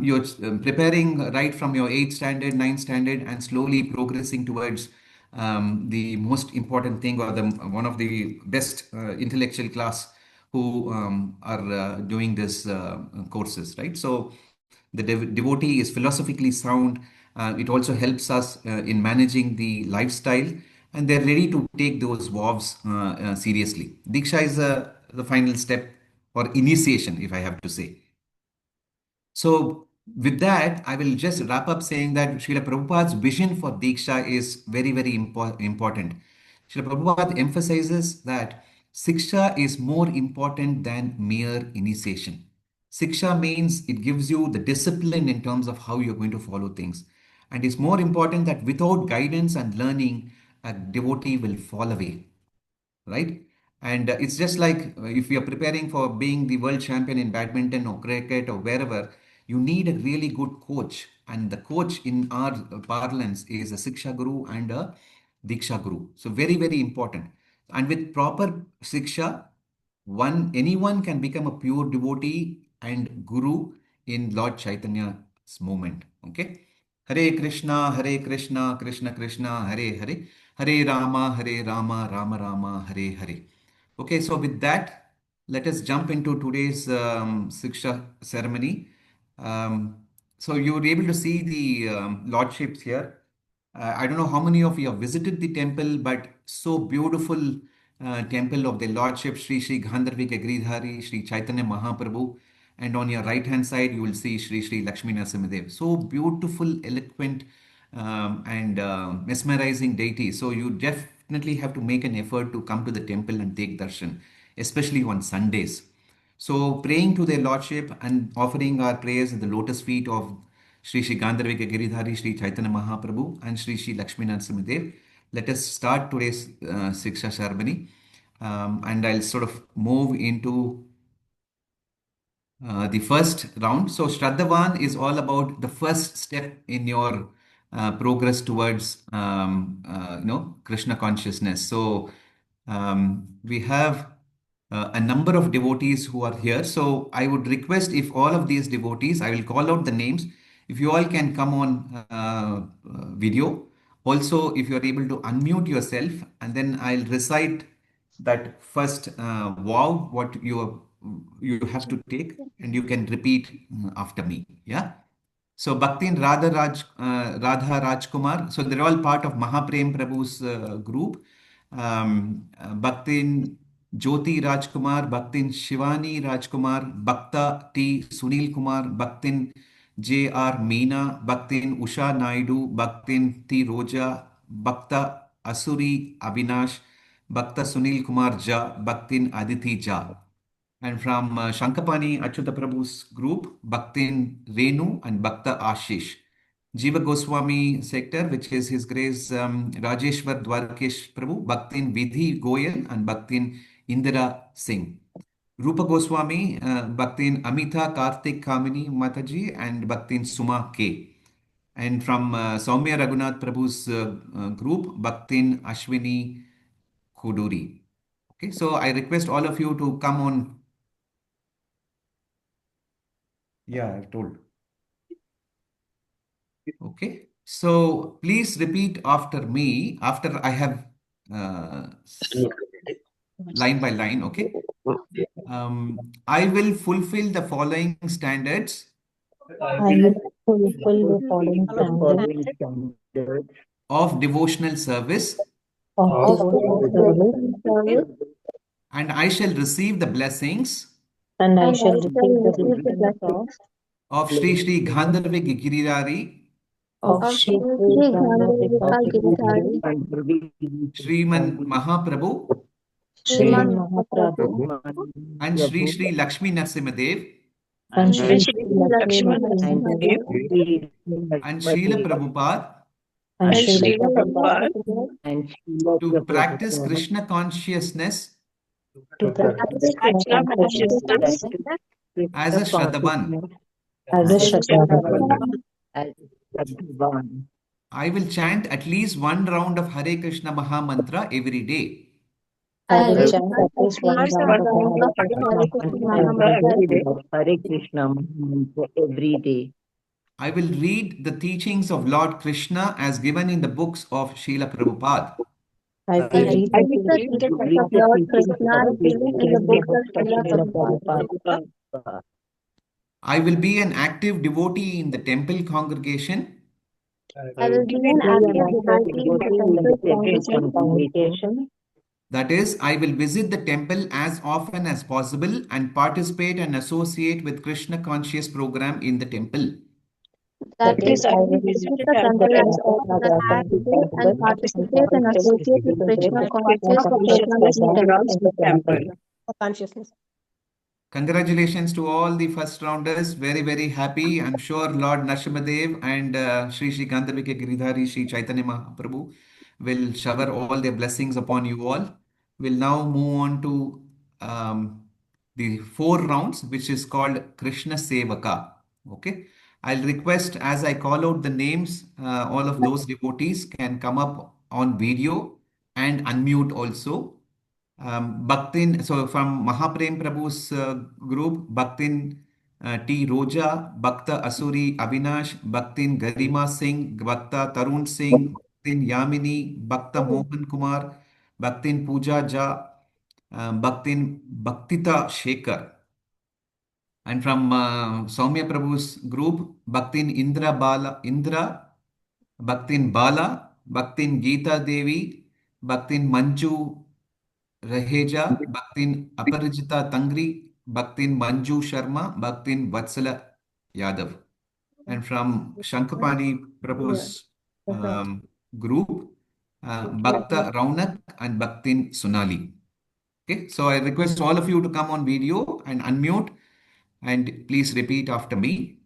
You're preparing right from your 8th standard, 9th standard, and slowly progressing towards the most important thing, or the one of the best intellectual class who are doing this courses, right? So the devotee is philosophically sound. It also helps us in managing the lifestyle, and they're ready to take those vows seriously. Diksha is the final step or initiation, if I have to say. So, with that, I will just wrap up saying that Srila Prabhupada's vision for Diksha is very, very important. Srila Prabhupada emphasizes that Shiksha is more important than mere initiation. Shiksha means it gives you the discipline in terms of how you're going to follow things. And it's more important that without guidance and learning, a devotee will fall away, right? And it's just like if you're preparing for being the world champion in badminton or cricket or wherever, you need a really good coach. And the coach in our parlance is a Shiksha Guru and a Diksha Guru. So very, very important. And with proper Shiksha, anyone can become a pure devotee and Guru in Lord Chaitanya's movement. Okay. Hare Krishna, Krishna Krishna, Hare Hare, Hare Rama, Rama Rama, Hare Hare. Okay, so with that, let us jump into today's Shiksha ceremony. So you were able to see the lordships here. I don't know how many of you have visited the temple, but so beautiful temple of the Lordship Sri Sri Gandharvika Giridhari, Sri Chaitanya Mahaprabhu. And on your right hand side, you will see Sri Sri Lakshmi Narasimhadev. So beautiful, eloquent, and mesmerizing deity. So you definitely have to make an effort to come to the temple and take darshan, especially on Sundays. So praying to their Lordship and offering our prayers at the lotus feet of Sri Sri Gandharvika Giridhari, Sri Chaitanya Mahaprabhu, and Sri Sri Lakshmi Narasimhadev. Let us start today's Shiksha ceremony. And I'll sort of move into the first round. So Shraddhavan is all about the first step in your progress towards Krishna consciousness. So we have a number of devotees who are here. So I would request if all of these devotees, I will call out the names. If you all can come on video. Also, if you are able to unmute yourself, and then I'll recite that first vow, what you have to take, and you can repeat after me. Yeah. So Bhaktin Radha Rajkumar. So they're all part of Mahaprem Prabhu's group. Bhaktin Jyoti Rajkumar, Bhaktin Shivani Rajkumar, Bhakta T. Sunil Kumar, Bhaktin J.R. Meena, Bhaktin Usha Naidu, Bhaktin T. Roja, Bhakta Asuri Abhinash, Bhakta Sunil Kumar Jha, Bhaktin Aditi Jha. And from Shankapani Achyuta Prabhu's group, Bhaktin Renu and Bhakta Ashish. Jiva Goswami sector, which is His Grace Rajeshwar Dwarkesh Prabhu, Bhaktin Vidhi Goyal and Bhaktin Indira Singh. Rupa Goswami, Bhaktin Amita Kartik Kamini Mataji and Bhaktin Suma K. And from Saumya Raghunath Prabhu's group, Bhaktin Ashwini Khuduri. Okay, so I request all of you to come on. Yeah, I've told. Okay, so please repeat after me, after I have line by line, okay? I will fulfill the following standards I will fulfill the following standards of devotional service, of devotional service, and I shall receive the blessings and I shall receive the blessings of Sri Sri Gandharva Girirari, of Shri Sriman Mahaprabhu, Sriman Mahaprabhu, and Sri Sri Lakshmi Narsimadev, and Sri Lakshmi Narsimhadev, and Srila Prabhupada and Srila Prabhupada to practice Krishna consciousness to practice Krishna consciousness as a Shraddhavan. as a Shraddha. I will chant at least one round of Hare Krishna Maha Mantra every day. I will chant at least one round of Hare Krishna mantra every day. I will read the teachings of Lord Krishna as given in the books of Srila Prabhupada. I will read the teachings of Lord Krishna given in the book of Srila Prabhupada. I will be an active devotee in the temple congregation. I will be an active devotee in the temple congregation. That is, I will visit the temple as often as possible and participate and associate with Krishna conscious program in the temple. That is, I will visit the temple as often as possible and participate and associate with Krishna conscious program in the temple. Consciousness. Congratulations to all the first rounders. Very, very happy. I'm sure Lord Nrsimhadev and Sri Sri Gandharva Giridhari Sri Chaitanya Mahaprabhu will shower all their blessings upon you all. We'll now move on to the 4 rounds, which is called Krishna Sevaka. Okay. I'll request as I call out the names, all of those devotees can come up on video and unmute also. Bhaktin, so from Mahaprem Prabhu's group, Bhaktin T. Roja, Bhakta Asuri Abhinash, Bhaktin Garima Singh, Bhakta Tarun Singh, Bhaktin Yamini, Bhakta Mohan Kumar, Bhaktin Pooja Jha, Bhaktin Bhaktita Shekhar. And from Saumya Prabhu's group, Bhaktin Indra, Bhaktin Bala, Bhaktin Geeta Devi, Bhaktin Manju Raheja, Bhaktin Aparijita Tangri, Bhaktin Manju Sharma, Bhaktin Vatsala Yadav. And from Shankapani Prabhu's group, Bhakta Raunak and Bhaktin Sonali. Okay, so I request all of you to come on video and unmute and please repeat after me.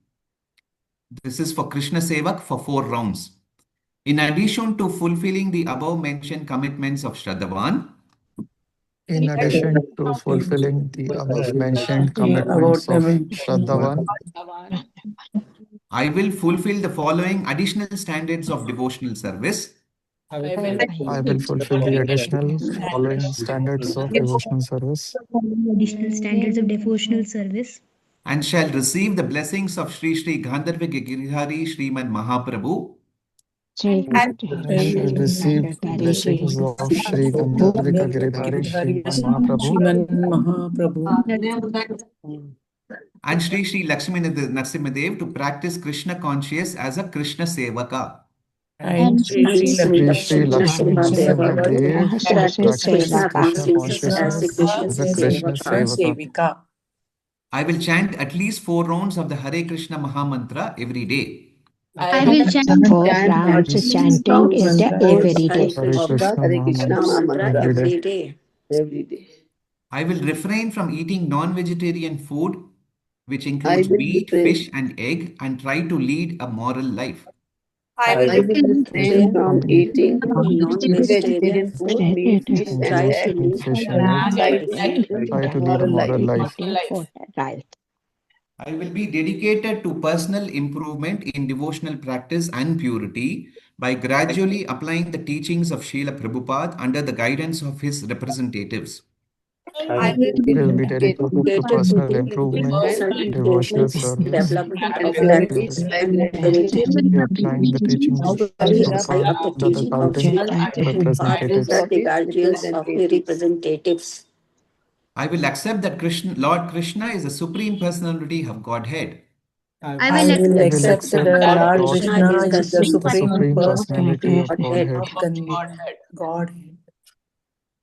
This is for Krishna Sevak for 4 rounds. In addition to fulfilling the above mentioned commitments of Shraddhavan, in addition to fulfilling the above mentioned commitments of Shraddhavan, I will fulfill the following additional standards of devotional service. I will fulfill the additional following standards of devotional service And shall receive the blessings of Sri Sri Gandharva Giridhari Sriman Mahaprabhu. I shall receive blessings of Sri Gandharva Giridhari Sriman Mahaprabhu And Sri Sri Lakshmi Narsimadev to practice Krishna conscious as a Krishna Sevaka. and Sri Sri Lakshmi Lakshmi Narasimha Narasimha Dev to practice practice Krishna Krishna consciousness consciousness as as a a Krishna Sevaka. Sevika. I will chant at least 4 rounds of the Hare Krishna Maha Mantra every day. I will chant 4 rounds chanting it every day. Hare Krishna Maha Mantra every day. every day. I will refrain from eating non-vegetarian food, which I includes will meat, refrain. fish, and egg, and try to lead a moral life. I will refrain from eating non-vegetarian food, meat, fish, and Meat egg, and fish and and egg. try to lead Try a to lead a moral life. moral life. Right. I will be dedicated to personal improvement in devotional practice and purity by gradually applying the teachings of Srila Prabhupada under the guidance of his representatives. I will be Will be dedicated to dedicated to personal improvement, personal devotional improvement, service, development and of practice purity. and gradually Be applying the teachings of apply Prabhupada of the under the teaching of guidance Srila of Prabhupada representatives. under the guardians of the representatives. I will accept that Lord Krishna is the Supreme Personality of Godhead. I I will will We will accept accept the that Lord Lord Krishna Krishna is the is the is the Supreme Supreme Personality Personality of Godhead. of Godhead.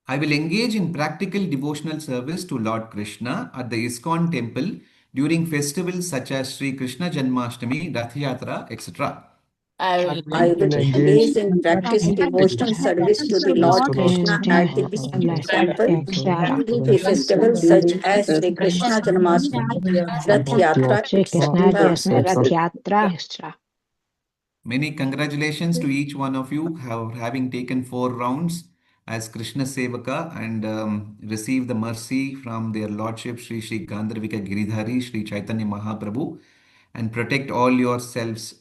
I will engage in practical devotional service to Lord Krishna at the ISKCON temple during festivals such as Sri Krishna Janmashtami, Rath Yatra, etc. I We will will engage engage in practice devotional service to the service Lord to Lord Krishna at the temple during the festivals such as Sri Krishna Janmashtami, Rath Yatra, Shri Krishna etc. Rath etc. Yatra, etc. Many congratulations to each one of you having taken 4 rounds as Krishna Sevaka and received the mercy from their Lordship Sri Sri Gandharvika Giridhari Sri Chaitanya Mahaprabhu and protect all yourselves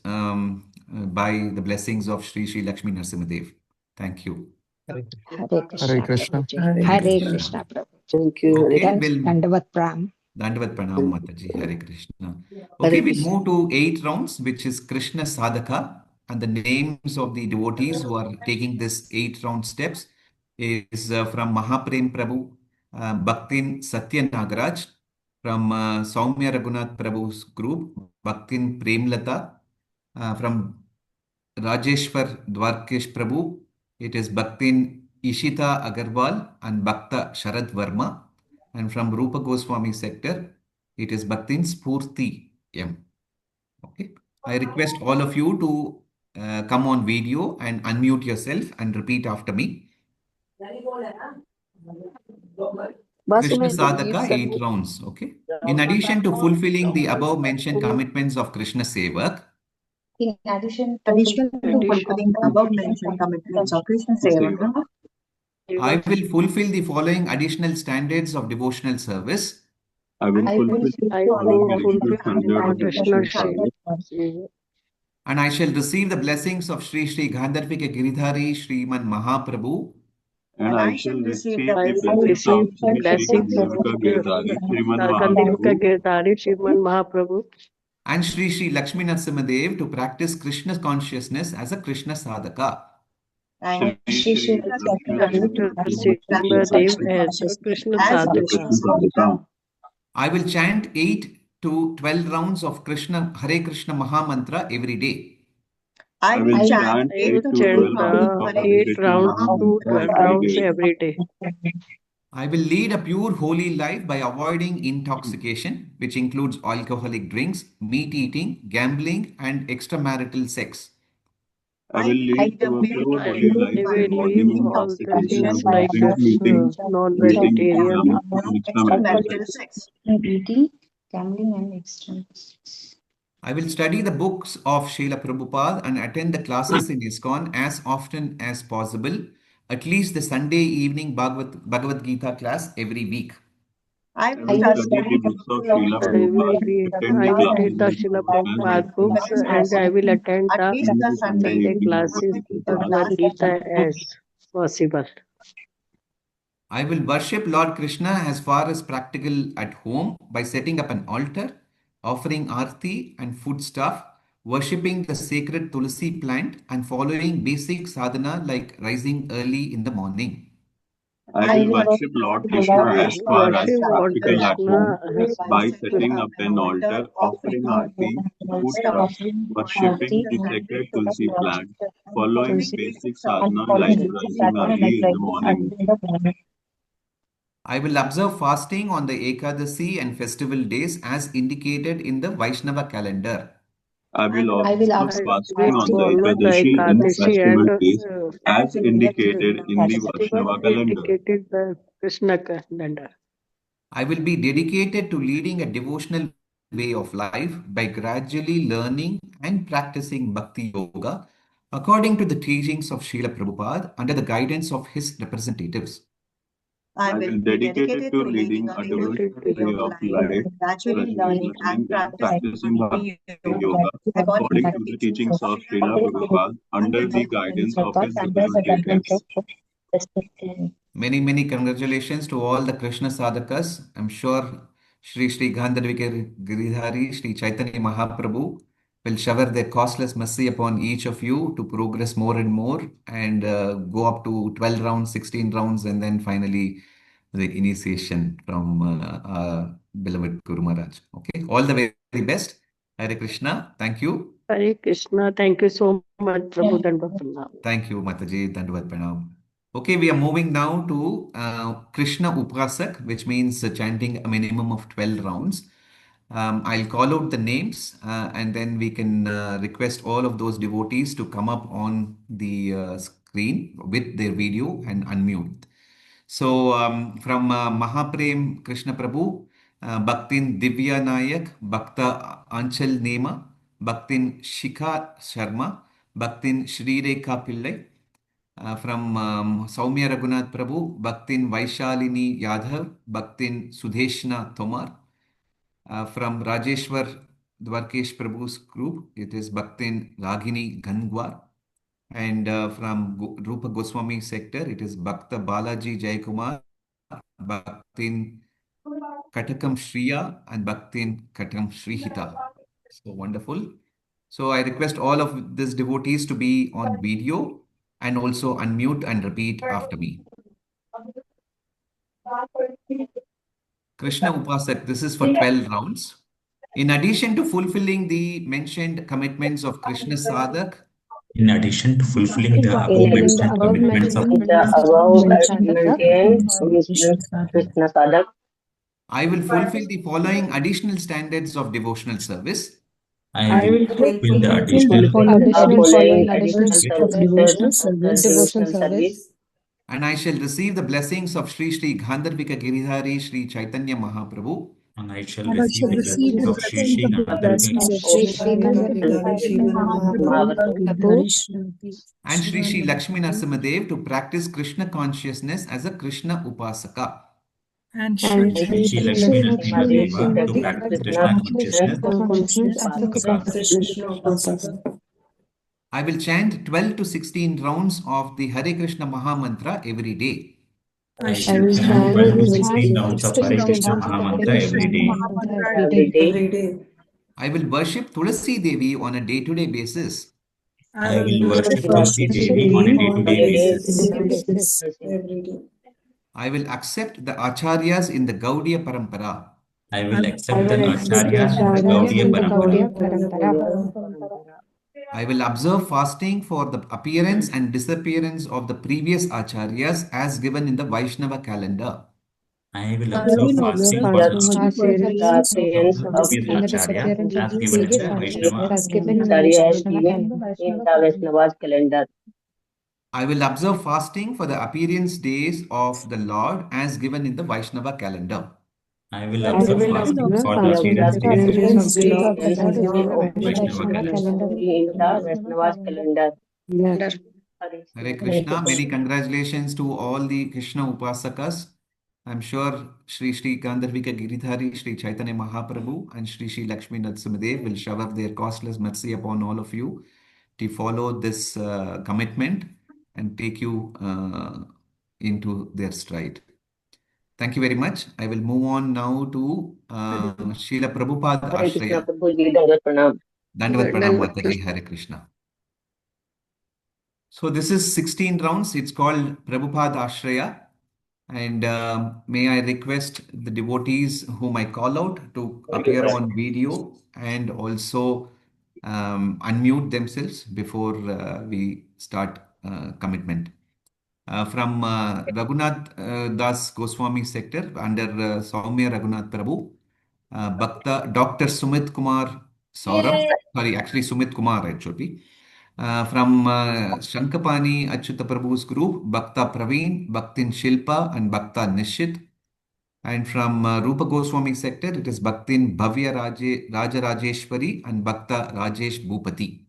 by the blessings of Sri Sri Lakshmi Narasimhadev. Thank you. Hare Hare Krishna Krishna. Prabhuji. Hare Krishna Prabhuji. Thank you. Hare Okay, Thanks. we'll Dandavat Pram. Dandavat Pranam Mataji, Hare Krishna. Hare Okay, we'll Krishna. move to 8 rounds, which is Krishna Sadhaka, and the names of the devotees who are taking this 8 round steps is from Mahaprem Prabhu, Bhaktin Satya Nagaraj, from Saumya Raghunath Prabhu's group, Bhaktin Premlata, from Rajeshwar Dwarkesh Prabhu, it is Bhaktin Ishita Agarwal and Bhakta Sharad Verma. And from Rupa Goswami sector, it is Bhaktin Spurti M. Okay. I request all of you to come on video and unmute yourself and repeat after me. Krishna Sadhaka, 8 rounds. Okay. In addition to fulfilling the above mentioned commitments of Krishna Sevak, In addition to fulfilling the above mentioned commitments of Krishna Sevaka, I will fulfill the following additional standards of devotional service. I will fulfill the following additional standard of devotional service. And I shall receive the blessings of Sri Sri Gandharvika Giridhari Sriman Mahaprabhu. And I shall receive the blessings of Sri Sri Gandharvika Giridhari Sriman Mahaprabhu And Sri Sri Lakshmi Narasimhadev to practice Krishna consciousness as a Krishna Sadhaka. and Shri Narasimhadev as Krishna Sadhaka. I will chant 8 to 12 rounds of Hare Krishna Maha Mantra every day. I will chant 8 to 12 rounds every day. I will lead a pure holy life by avoiding intoxication, which includes alcoholic drinks, meat eating, gambling, and extramarital sex. I will lead a pure holy life by avoiding intoxication, meeting, non-vegetarian, and extramarital sex. eating, gambling, and extreme. I will study the books of Srila Prabhupada and attend the classes in ISKCON as often as possible, at least the Sunday evening Bhagavad Gita class every week. I will study the books of Srila Prabhupada, attend the read the Srila Prabhupada books and I will attend at the least the Sunday classes Bhagavad Gita as possible. I will worship Lord Krishna as far as practical at home by setting up an altar, offering arti and foodstuff, worshipping the sacred tulsi plant, and following basic sadhana like rising early in the morning. I will worship Lord Krishna as far as practical at home by setting up an altar, offering arti, foodstuffs, worshipping the sacred tulsi plant, following basic sadhana like rising early in the morning. I will observe fasting on the Ekadasi and festival days as indicated in the Vaishnava calendar. I will I will observe observe fasting on the fasting on the Ekadashi and Ekadashi festival and days as indicated in the festival Vaishnava calendar. indicated the Krishna calendar. I will be dedicated to leading a devotional way of life by gradually learning and practicing Bhakti Yoga according to the teachings of Srila Prabhupada under the guidance of his representatives. I I will will be dedicated dedicated to to leading leading a a devotional devotional way way of of life, life, gradually learning and learning and practicing practicing Bhakti Bhakti Yoga Yoga according to according the to the teachings teachings of of Srila Srila Prabhupada Prabhupada under under the the guidance guidance of of his his representatives. representatives. Many, many congratulations to all the Krishna sadhakas. I'm sure Sri Gandharvika Giridhari, Sri Chaitanya Mahaprabhu will shower their costless mercy upon each of you to progress more and more and go up to 12 rounds, 16 rounds, and then finally the initiation from our beloved Guru Maharaj. Okay, all the very best. Hare Krishna. Thank you. Hare Krishna. Thank you so much, Prabhu Dandapana. Thank you, Mataji. Dandavat Pranam. Okay, we are moving now to Krishna Upasak, which means chanting a minimum of 12 rounds. I'll call out the names and then we can request all of those devotees to come up on the screen with their video and unmute. So from Mahaprem Krishna Prabhu, Bhaktin Divya Nayak, Bhakta Anchal Nema, Bhaktin Shikha Sharma, Bhaktin Shri Rekha Pillai, from Saumya Raghunath Prabhu, Bhaktin Vaishalini Yadav, Bhaktin Sudeshna Tomar, from Rajeshwar Dwarkesh Prabhu's group, it is Bhaktin Ragini Gangwar. And from Rupa Goswami sector, it is Bhakta Balaji Jayakumar, Bhaktin Katakam Shriya, and Bhaktin Katakam Shrihita. So wonderful. So I request all of these devotees to be on video and also unmute and repeat after me. Krishna Upasak, this is for 12 rounds. In addition to fulfilling the mentioned commitments of Krishna Sadhak, In addition to fulfilling the above Fulfilling the mentioned above commitments of Krishna Sadhak, I will fulfill the following additional standards of devotional service. I will fulfill the fulfill the following additional service devotional service, And I shall receive the blessings of Sri Gandharvika Giridhari Sri Chaitanya Mahaprabhu. and I shall receive the blessings of Shri of Gandharvika Shri Mahaprabhu And Sri Lakshmi Narasimhadev to practice Krishna consciousness as a Krishna Upasaka. and and Shri Lakshmi Narasimhadeva to practice Krishna consciousness consciousness as a Upasaka. I will chant 12 to 16 rounds of the Hare Krishna Maha Mantra every day. I shall chant 12 to 16 rounds of Hare Krishna Mahamantra every day. I will worship Tulasi Devi on a day-to-day basis. I will worship Tulsi Devi on a day-to-day basis. I will accept the acharyas in the Gaudiya Parampara. I will accept the acharyas in the Gaudiya Parampara. I will observe fasting for the appearance and disappearance of the previous acharyas as given in the Vaishnava calendar. I will observe fasting for the appearance of the previous acharya as given in the Vaishnava calendar. I will observe fasting for the appearance days of the Lord as given in the Vaishnava calendar. I will observe fasting for the appearance days of the Lord as given in the Vaishnava calendar. Hare Krishna, many congratulations to all the Krishna Upasakas. I'm sure Sri Gandharvika Giridhari, Sri Chaitanya Mahaprabhu, and Sri Lakshmi Narasimhadev will shower their costless mercy upon all of you to follow this commitment and take you into their stride. Thank you very much. I will move on now to Srila Prabhupada Ashraya. Dandavat Pranam Mataji, Hare Krishna. So this is 16 rounds. It's called Prabhupada Ashraya. And may I request the devotees whom I call out to appear on video and also unmute themselves before we start commitment. From Raghunath Das Goswami sector under Soumya Raghunath Prabhu, Bhakta Dr. Sumit Kumar Saurabh, sorry, actually Sumit Kumar, it should be. From Shankapani Achyuta Prabhu's group, Bhakta Praveen, Bhaktin Shilpa, and Bhakta Nishit. And from Rupa Goswami sector, it is Bhaktin Bhavya Raja Rajeshwari and Bhakta Rajesh Bhupati.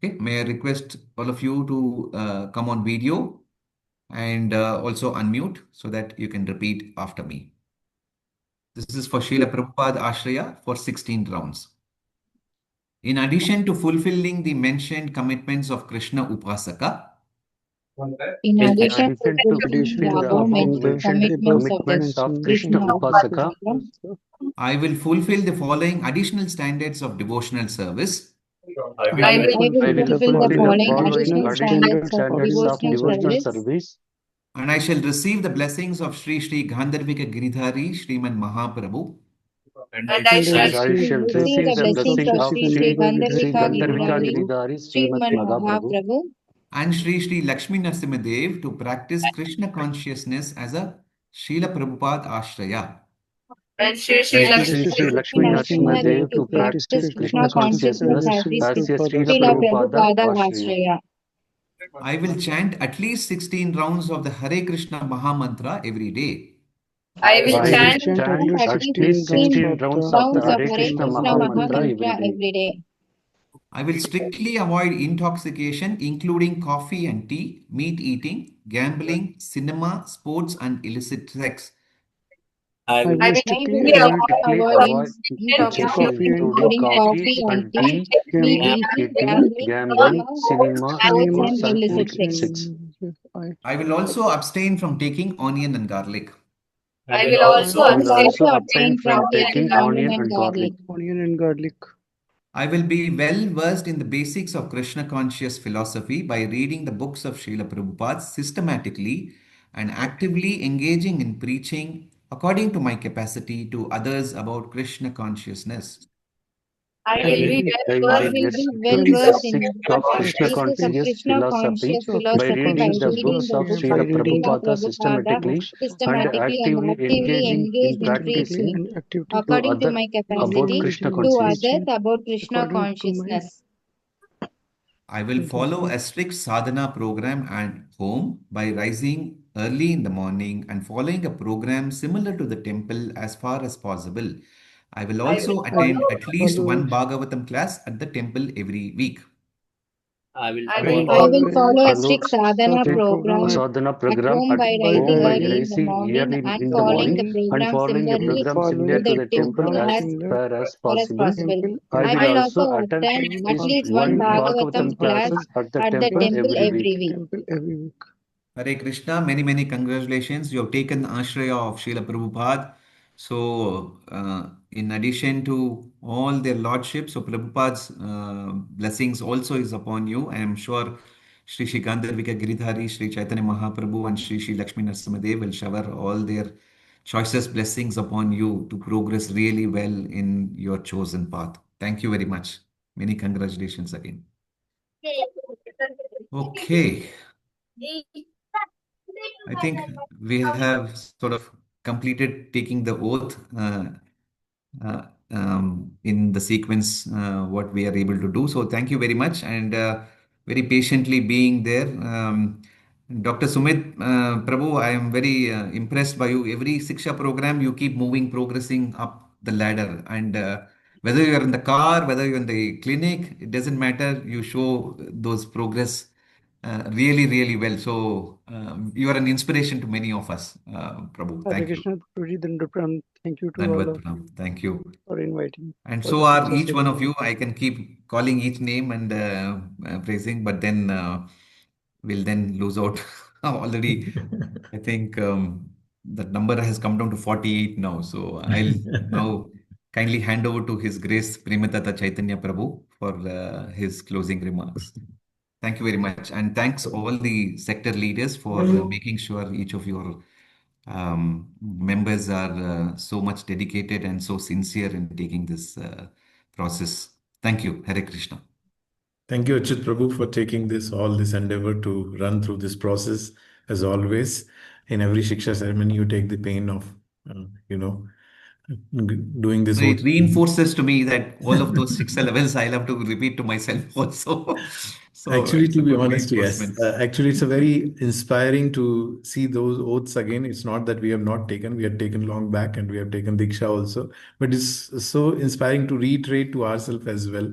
Okay, may I request all of you to come on video and also unmute so that you can repeat after me. This is for Srila Prabhupada Ashraya for 16 rounds. In addition to fulfilling the mentioned commitments of Krishna Upasaka, In In addition to addition to fulfilling the fulfilling the above above mentioned mentioned commitments of the commitments of Krishna Krishna Upasaka, Upasaka, I will fulfill the following additional standards of devotional service. I I will will I fulfill will the fulfill the fulfill the following following following additional additional standards additional of standards standards of of devotional devotional devotional service, service, And I shall receive the blessings of Sri Sri Gandharvika Giridhari Sriman Mahaprabhu. and and I I shall shall and I receive shall the receive receive the blessings the of blessings blessing of of Sri Sri Sri Sri Gandharvika Gandharvika Gandharvika Giridhari Giridhari Giridhari Srimad Sriman Mahaprabhu Mahaprabhu And Sri Sri Lakshmi Narasimhadev to practice Krishna consciousness as a Srila Prabhupada Ashraya. and Sri and Sri Sri and Sri Sri Sri Lakshmi Lakshmi Lakshmi Narasimhadev Narasimhadev to to to practice practice practice Krishna Krishna Krishna consciousness consciousness as a consciousness as Srila the as a Prabhupada Srila Srila Ashraya. Prabhupada Prabhupada Ashraya. Vashraya. I will chant at least 16 rounds of the Hare Krishna Maha Mantra every day. I will I I will will chant chant at chant least at at least 16 least rounds 16 16 of rounds the of the rounds of Hare Hare Hare Krishna Krishna Krishna Maha Maha Maha Mantra Mantra. every Mantra day. every day. I will strictly avoid intoxication, including coffee and tea, meat eating, gambling, cinema, sports, and illicit sex. I I will will strictly strictly avoid Strictly avoid avoid intoxication, coffee and including tea, including coffee coffee and and tea, tea, meat meat gambling, eating, eating, gambling, gambling, cinema, cinema, sports, cinema, and sports, and illicit sports, illicit sex. sex. and I will also abstain from taking onion and garlic. I will I I also will will also also abstain abstain from from taking taking onion onion and and garlic. garlic. onion and garlic. I will be well versed in the basics of Krishna conscious philosophy by reading the books of Srila Prabhupada systematically and actively engaging in preaching according to my capacity to others about Krishna consciousness. I I will will be be I will I be well will be well versed well in in the versed the basics in of Krishna basics of conscious Krishna philosophy conscious basics of by Krishna philosophy by reading the consciousness reading books the of philosophy books by Srila of reading Srila the Prabhupada Prabhupada systematically books and systematically and actively actively engaging in engaged in systematically practicing preaching and actively to according to other my actively about capacity engaging Krishna in to consciousness. others preaching about Krishna according to my consciousness. I will follow a strict sadhana program at home by rising early in the morning and following a program similar to the temple as far as possible. I will also I will attend at least follow one Bhagavatam class at the temple every week. I will I will follow a follow a Follow strict sadhana sadhana strict program program sadhana at program home at by by home rising by early rising in the rising morning early and in the in the following the morning morning and program following a and similarly program to similar following to the the the temple temple program as as similar far as far as possible. possible. temple I as will I will also also attend I at attend will at least least also one one attend Bhagavatam Bhagavatam one class classes at the at the temple class temple every at week. every the week. temple every week. Hare Krishna, many, many congratulations. You have taken the Ashraya of Srila Prabhupada. So, in addition to all their lordships, so Prabhupada's blessings also is upon you. I am sure Sri Sri Gandharvika Giridhari, Sri Chaitanya Mahaprabhu, and Sri Sri Lakshmi Narasimhadev will shower all their choicest blessings upon you to progress really well in your chosen path. Thank you very much. Many congratulations again. Okay. I think we have sort of completed taking the oath in the sequence what we are able to do. So thank you very much and very patiently being there. Dr. Sumit Prabhu, I am very impressed by you. Every Shiksha program, you keep moving, progressing up the ladder. And whether you're in the car, whether you're in the clinic, it doesn't matter. You show those progress really, really well. So you are an inspiration to many of us, Prabhu. Hare Thank you. Krishna Guruji Dandapram. Thank you to all Dandavat of Pranam. you Thank you. for inviting And for so the are Shiksha each one of ceremony. you. I can keep calling each name and praising, but then we'll then lose out. Already, I think that number has come down to 48 now. So I'll now kindly hand over to His Grace Prematata Chaitanya Prabhu for his closing remarks. Thank you very much. And thanks all the sector leaders for making sure each of your members are so much dedicated and so sincere in taking this process Thank you. Hare Krishna. Thank you, Achyut Prabhu, for taking all this endeavor to run through this process. As always, in every Shiksha ceremony, you take the pain of, you know, doing this. So it reinforces to me that all of those 6 levels I'll have to repeat to myself also. So Actually, it's to a be good honest, yes. reinforcement. Actually, it's a very inspiring to see those oaths again. It's not that we have not taken; we had taken long back, and we have taken Diksha also. But it's so inspiring to reiterate to ourselves as well.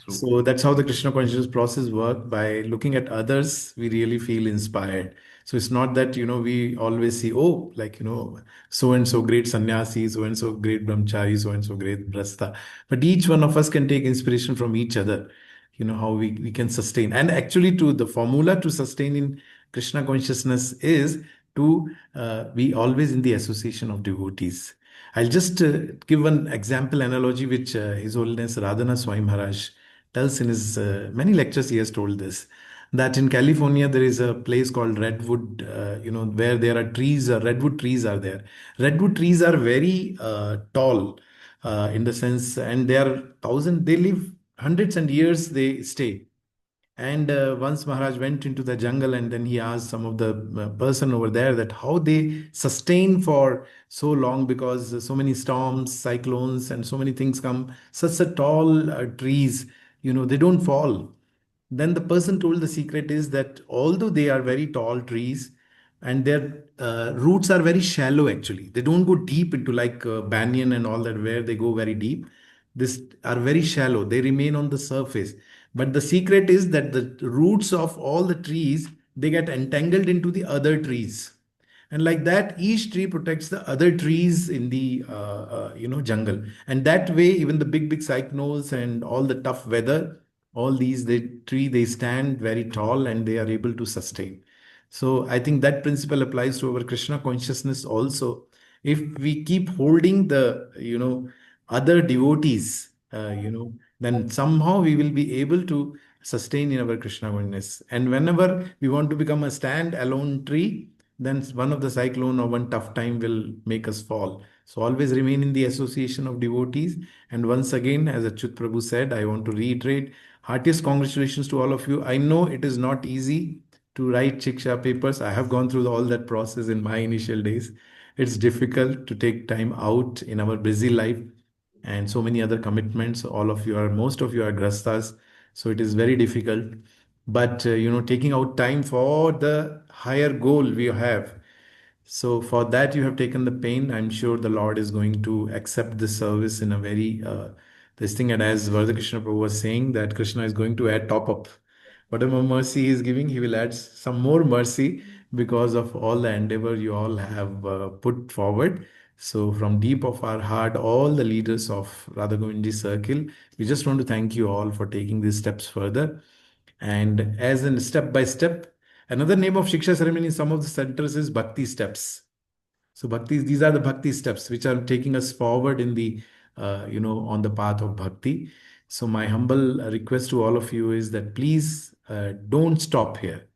True. So that's how the Krishna consciousness process works. By looking at others, we really feel inspired. So it's not that, we always see, oh, like, so and so great sannyasi, so and so great brahmachari, so and so great brahsta. But each one of us can take inspiration from each other, how we can sustain. And actually, to the formula to sustain in Krishna consciousness is to be always in the association of devotees. I'll just give one example analogy which His Holiness Radhana Swami Maharaj tells in his many lectures. He has told this, that in California there is a place called Redwood, where there are trees. Redwood trees are there. Redwood trees are very tall, in the sense, and they are thousand. They live hundreds and years. They stay. And once Maharaj went into the jungle, and then he asked some of the person over there that how they sustain for so long, because so many storms, cyclones, and so many things come. Such a tall trees, they don't fall. Then the person told the secret is that although they are very tall trees, and their roots are very shallow, actually they don't go deep into like banyan and all that, where they go very deep. This are very shallow, they remain on the surface. But the secret is that the roots of all the trees, they get entangled into the other trees, and like that each tree protects the other trees in the jungle. And that way, even the big big cyclones and all the tough weather, all these, the tree, they stand very tall and they are able to sustain. So I think that principle applies to our Krishna consciousness also. If we keep holding the other devotees, then somehow we will be able to sustain in our Krishna oneness. And whenever we want to become a stand alone tree, then one of the cyclone or one tough time will make us fall. So always remain in the association of devotees. And once again, as Achyut Prabhu said, I want to reiterate, heartiest congratulations to all of you. I know it is not easy to write Shiksha papers. I have gone through all that process in my initial days. It's difficult to take time out in our busy life and so many other commitments. Most of you are grastas, so it is very difficult. But taking out time for the higher goal we have, so for that you have taken the pain. I'm sure the Lord is going to accept this service in a very this thing. And as Varada Krishna Prabhu was saying, that Krishna is going to add top up. Whatever mercy he is giving, he will add some more mercy because of all the endeavor you all have put forward. So from deep of our heart, all the leaders of Radha Govindji Circle, we just want to thank you all for taking these steps further. And as in step by step, another name of Shiksha ceremony in some of the centers is Bhakti steps. So Bhakti, these are the Bhakti steps which are taking us forward in the, on the path of Bhakti. So my humble request to all of you is that please don't stop here.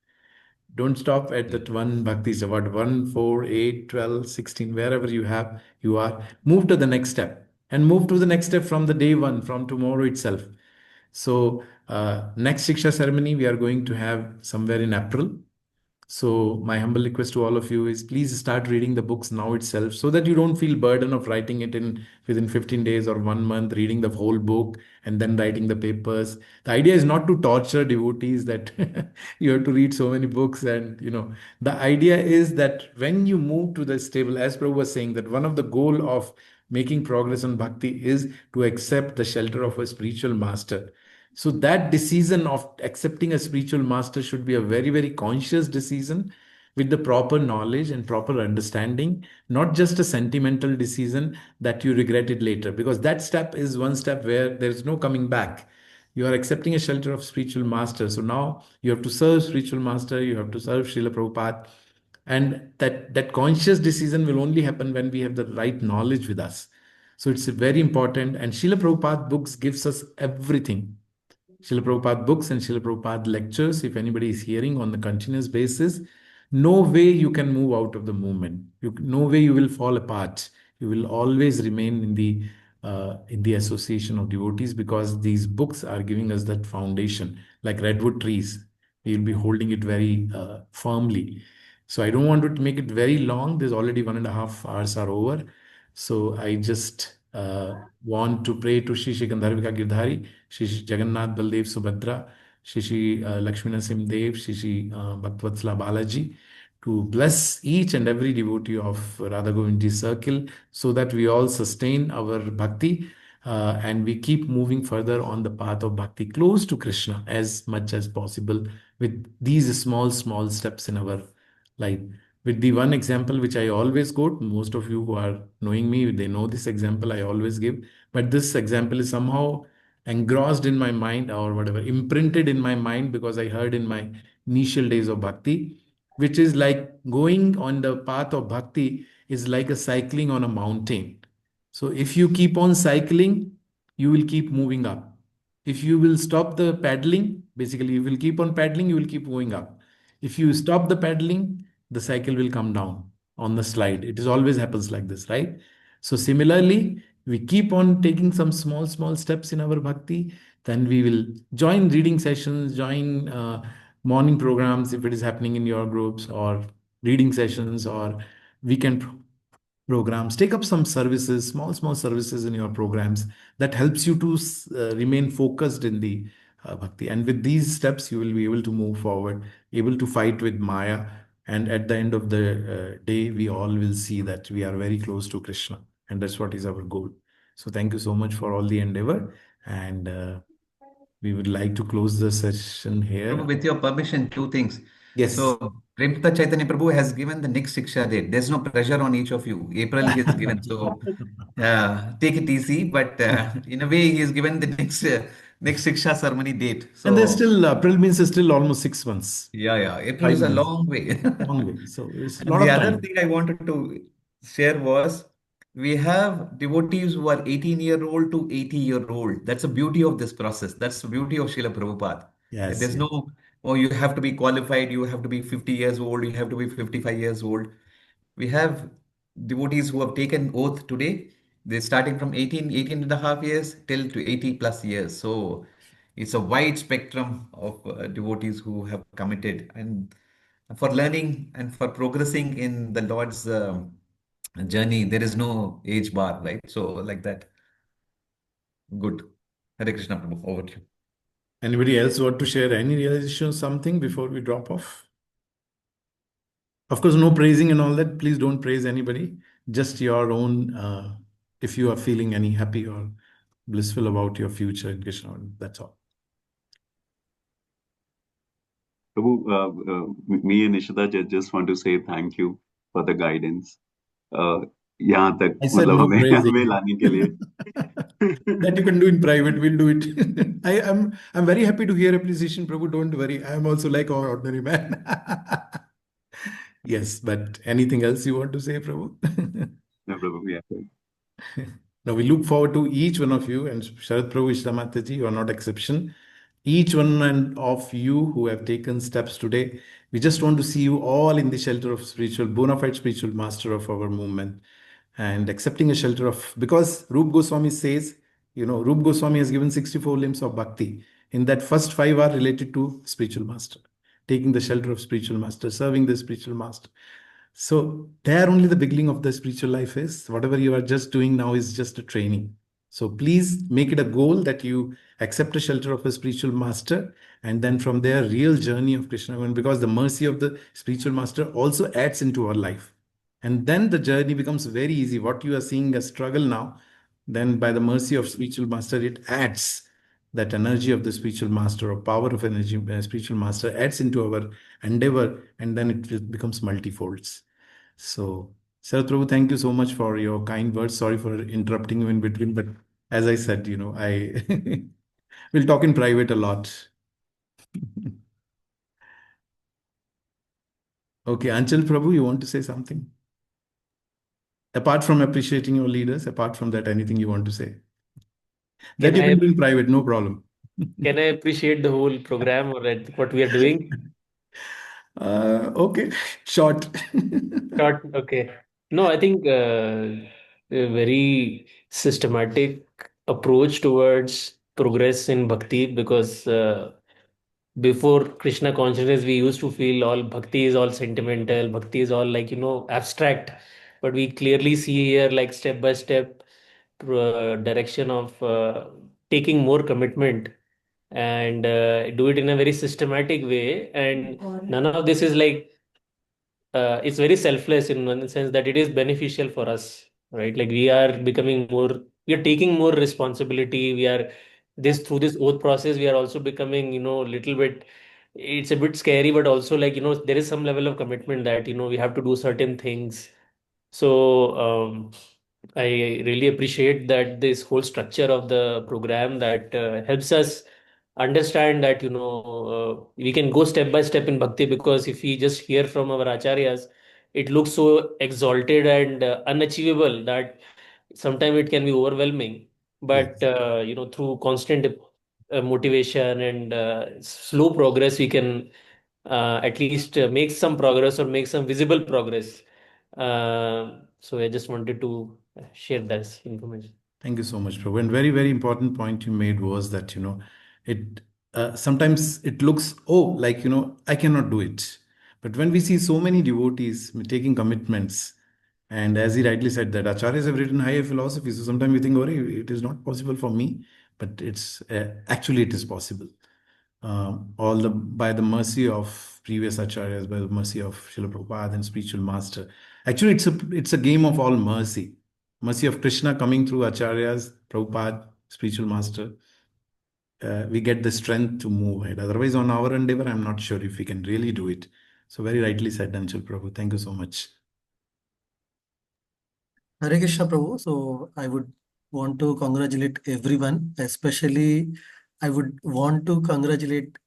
Don't stop at that one Bhakti Javad, 1, 4, 8, 12, 16, wherever you are. Move to the next step, and move to the next step from the day one, from tomorrow itself. So next Shiksha ceremony we are going to have somewhere in April. So my humble request to all of you is please start reading the books now itself, so that you don't feel burden of writing it in within 15 days or 1 month, reading the whole book and then writing the papers. The idea is not to torture devotees that you have to read so many books. And the idea is that when you move to the stable, as Prabhu was saying, that one of the goal of making progress on bhakti is to accept the shelter of a spiritual master. So that decision of accepting a spiritual master should be a very, very conscious decision with the proper knowledge and proper understanding, not just a sentimental decision that you regret it later, because that step is one step where there is no coming back. You are accepting a shelter of spiritual master. So now you have to serve spiritual master, you have to serve Srila Prabhupada. And that conscious decision will only happen when we have the right knowledge with us. So it's very important. And Srila Prabhupada books gives us everything. Srila Prabhupada books and Srila Prabhupada lectures, if anybody is hearing on the continuous basis, no way you can move out of the movement. No way you will fall apart. You will always remain in the in the association of devotees, because these books are giving us that foundation, like redwood trees. We will be holding it very firmly. So I don't want to make it very long. There's already 1.5 hours are over. So I just want to pray to Shri Shri Gandharvika Girdhari, Shri Shri Jagannath Baldev Subhadra, Shri Shri Lakshmi Narasimha Dev, Shri Shri Bhaktvatsala Balaji, to bless each and every devotee of Radha Govindji circle, so that we all sustain our bhakti and we keep moving further on the path of bhakti close to Krishna as much as possible with these small, small steps in our life. With the one example which I always quote, most of you who are knowing me, they know this example I always give, but this example is somehow engrossed in my mind, or whatever, imprinted in my mind, because I heard in my initial days of bhakti, which is like going on the path of bhakti is like a cycling on a mountain. So if you keep on cycling, you will keep moving up. If you will stop the paddling, basically you will keep on paddling, you will keep going up. If you stop the paddling, the cycle will come down on the slide. It is always happens like this, right? So similarly, we keep on taking some small, small steps in our bhakti, then we will join reading sessions, join morning programs if it is happening in your groups, or reading sessions, or weekend programs. Take up some services, small, small services in your programs that helps you to remain focused in the bhakti. And with these steps, you will be able to move forward, able to fight with Maya. And at the end of the day, we all will see that we are very close to Krishna. And that's what is our goal. So thank you so much for all the endeavor. And we would like to close the session here. Prabhu, with your permission, two things. Yes. So, Premchand Chaitanya Prabhu has given the next Shiksha date. There's no pressure on each of you. April he has given. So, take it easy. But in a way, he has given the next Shiksha ceremony date. So, and there's still, April means it's still almost 6 months. yeah. April is a long way. Long way. So, it's a And lot the of other time. thing I wanted to share was we have devotees who are 18-year-old to 80-year-old. That's the beauty of this process. That's the beauty of Srila Prabhupada. Yes. There's no, oh, you have to be qualified, you have to be 50 years old, you have to be 55 years old. We have devotees who have taken oath today. They're starting from 18 and a half years till to 80 plus years. So it's a wide spectrum of devotees who have committed. And for learning and for progressing in the Lord's journey, there is no age bar, right? So, like that. Good. Hare Krishna Prabhu, over to you. Anybody else want to share any realization, something before we drop off? Of course, no praising and all that. Please don't praise anybody. Just your own, if you are feeling any happy or blissful about your future in Krishna, that's all. Prabhu, me and Ishita just want to say thank you for the guidance. यहाँ तक I said मतलब no हमें praising. हमें लाने के लिए. That you can do in private, we'll do it. I'm very happy to hear appreciation, Prabhu. Don't worry. I am also like our ordinary man. Yes, but anything else you want to say, Prabhu? No, Prabhu, yeah. Now we look forward to each one of you, and Sharad Prabhu, Ishta Mataji, you are not exception. Each one of you who have taken steps today, we just want to see you all in the shelter of spiritual, bona fide spiritual master of our movement, and accepting a shelter of, because Rup Goswami says, Rup Goswami has given 64 limbs of bhakti. In that, first 5 are related to spiritual master, taking the shelter of spiritual master, serving the spiritual master. So there only the beginning of the spiritual life is. Whatever you are just doing now is just a training. So please make it a goal that you accept a shelter of a spiritual master, and then from there, real journey of Krishna, because the mercy of the spiritual master also adds into our life. And then the journey becomes very easy. What you are seeing as struggle now, then by the mercy of spiritual master, it adds that energy of the spiritual master, or power of energy, spiritual master adds into our endeavor, and then it becomes multifolds. So, Sarath Prabhu, thank you so much for your kind words. Sorry for interrupting you in between, but as I said, I will talk in private a lot. Okay, Anchal Prabhu, you want to say something? Apart from appreciating your leaders, apart from that, anything you want to say? That you can do in private, no problem. Can I appreciate the whole program or what we are doing? Okay, short. Short, okay. No, I think very systematic approach towards progress in bhakti, because before Krishna consciousness, we used to feel all bhakti is all sentimental, bhakti is all like, abstract. But we clearly see here, like step by step direction of taking more commitment and do it in a very systematic way. And none of this is like it's very selfless in one sense that it is beneficial for us, right? Like we are taking more responsibility. We are this through this oath process, we are also becoming, little bit. It's a bit scary, but also like there is some level of commitment that we have to do certain things. So I really appreciate that this whole structure of the program that helps us understand that we can go step by step in bhakti, because if we just hear from our acharyas, it looks so exalted and unachievable that sometimes it can be overwhelming. But Yes. through constant motivation and slow progress, we can at least make some progress or make some visible progress. So I just wanted to share this information. Thank you so much, Prabhu. And very, very important point you made was that, it sometimes it looks, oh, like, I cannot do it. But when we see so many devotees taking commitments, and as he rightly said, that acharyas have written higher philosophy. So sometimes we think, oh, it is not possible for me, but it's actually it is possible. All the by the mercy of previous acharyas, by the mercy of Srila Prabhupada and spiritual master. Actually, it's a game of all mercy. Mercy of Krishna coming through acharyas, Prabhupada, spiritual master. We get the strength to move ahead. Otherwise, on our endeavor, I'm not sure if we can really do it. So very rightly said, Anshul Prabhu. Thank you so much. Hare Krishna Prabhu. So I would want to congratulate everyone, especially I would want to congratulate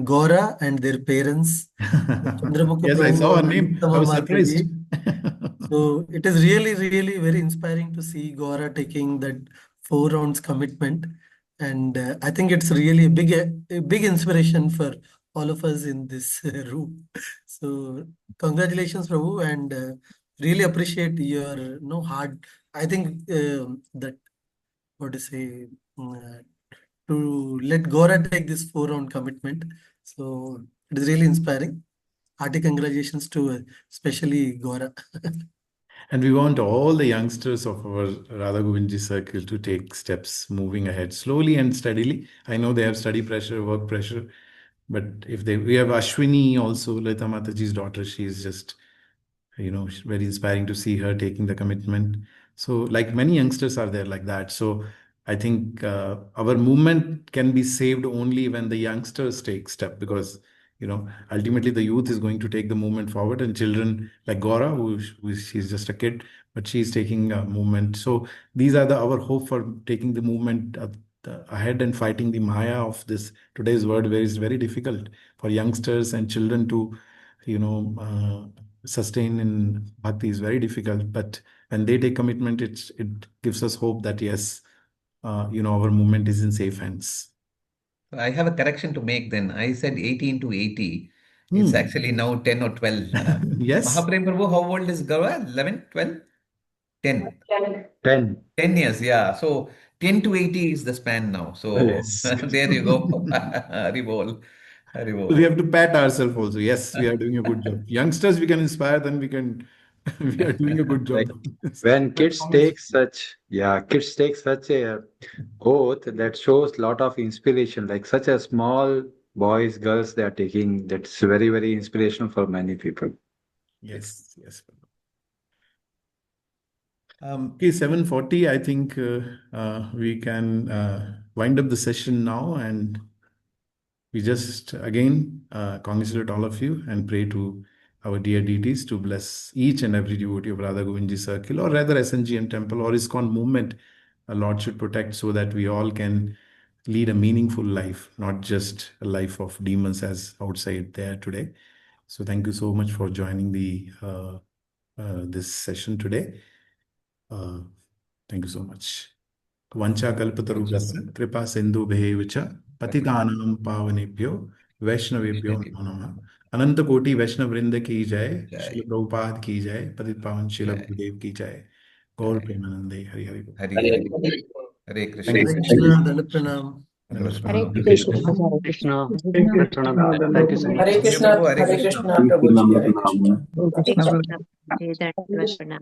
Gora and their parents, Chandramukha Yes, I Prabhu saw her and name. I Uttama was surprised. Mataji. So it is really, really very inspiring to see Gora taking that 4 rounds commitment. And I think it's really a big inspiration for all of us in this room. So congratulations, Prabhu, and really appreciate your hard. I think that what to say to let Gora take this 4 round commitment. So it is really inspiring. Hearty congratulations to especially Gora. And we want all the youngsters of our Radha Govindji circle to take steps moving ahead slowly and steadily. I know they have study pressure, work pressure, but we have Ashwini also, Lata Mataji's daughter. She's just, very inspiring to see her taking the commitment. So like many youngsters are there like that. So I think our movement can be saved only when the youngsters take step, because ultimately the youth is going to take the movement forward, and children like Gora, she's just a kid, but she's taking a movement. So these are our hope for taking the movement ahead and fighting the maya of this today's world, where it's very difficult for youngsters and children to sustain in bhakti is very difficult. But when they take commitment, it gives us hope that yes, our movement is in safe hands. I have a correction to make then. I said 18 to 80. It's actually now 10 or 12. Yes. Mahaprem Prabhu, how old is Gaura? 11, 12? 10. 10. 10 years, yeah. So 10 to 80 is the span now. So Yes. there you go. Haribol. Haribol. We have to pat ourselves also. Yes, we are doing a good job. Youngsters, we can inspire, then we are doing a good job. Like when kids take such a oath, that shows lot of inspiration. Like such a small boys, girls, they are taking. That's very, very inspirational for many people. Yes, yes. Okay, 7:40. I think we can wind up the session now, and we just again congratulate all of you and pray to our dear deities to bless each and every devotee of Radha Govindji Circle, or rather SNGM Temple or ISKCON movement. Our Lord should protect, so that we all can lead a meaningful life, not just a life of demons as outside there today. So thank you so much for joining this session today. Thank you so much. Vancha kalpatarubhyasya kripa sindhubhyev cha patitanam pavanebhyo vaishnavebhyo namo namah. Ananta koti Vaishnav vrinda ki jai, Srila Prabhupada ki jai, Patit Pavan Srila Gurudev ki jai. Gaur Premanande. Hari Hari Bol. Hari Hari Bol. Hare Krishna. Hare Krishna, Dana Pranam. Hare Krishna. Krishna. Thank you so much. Hare Krishna, Hare Krishna, Prabhuji, Hare Krishna. Hare Krishna.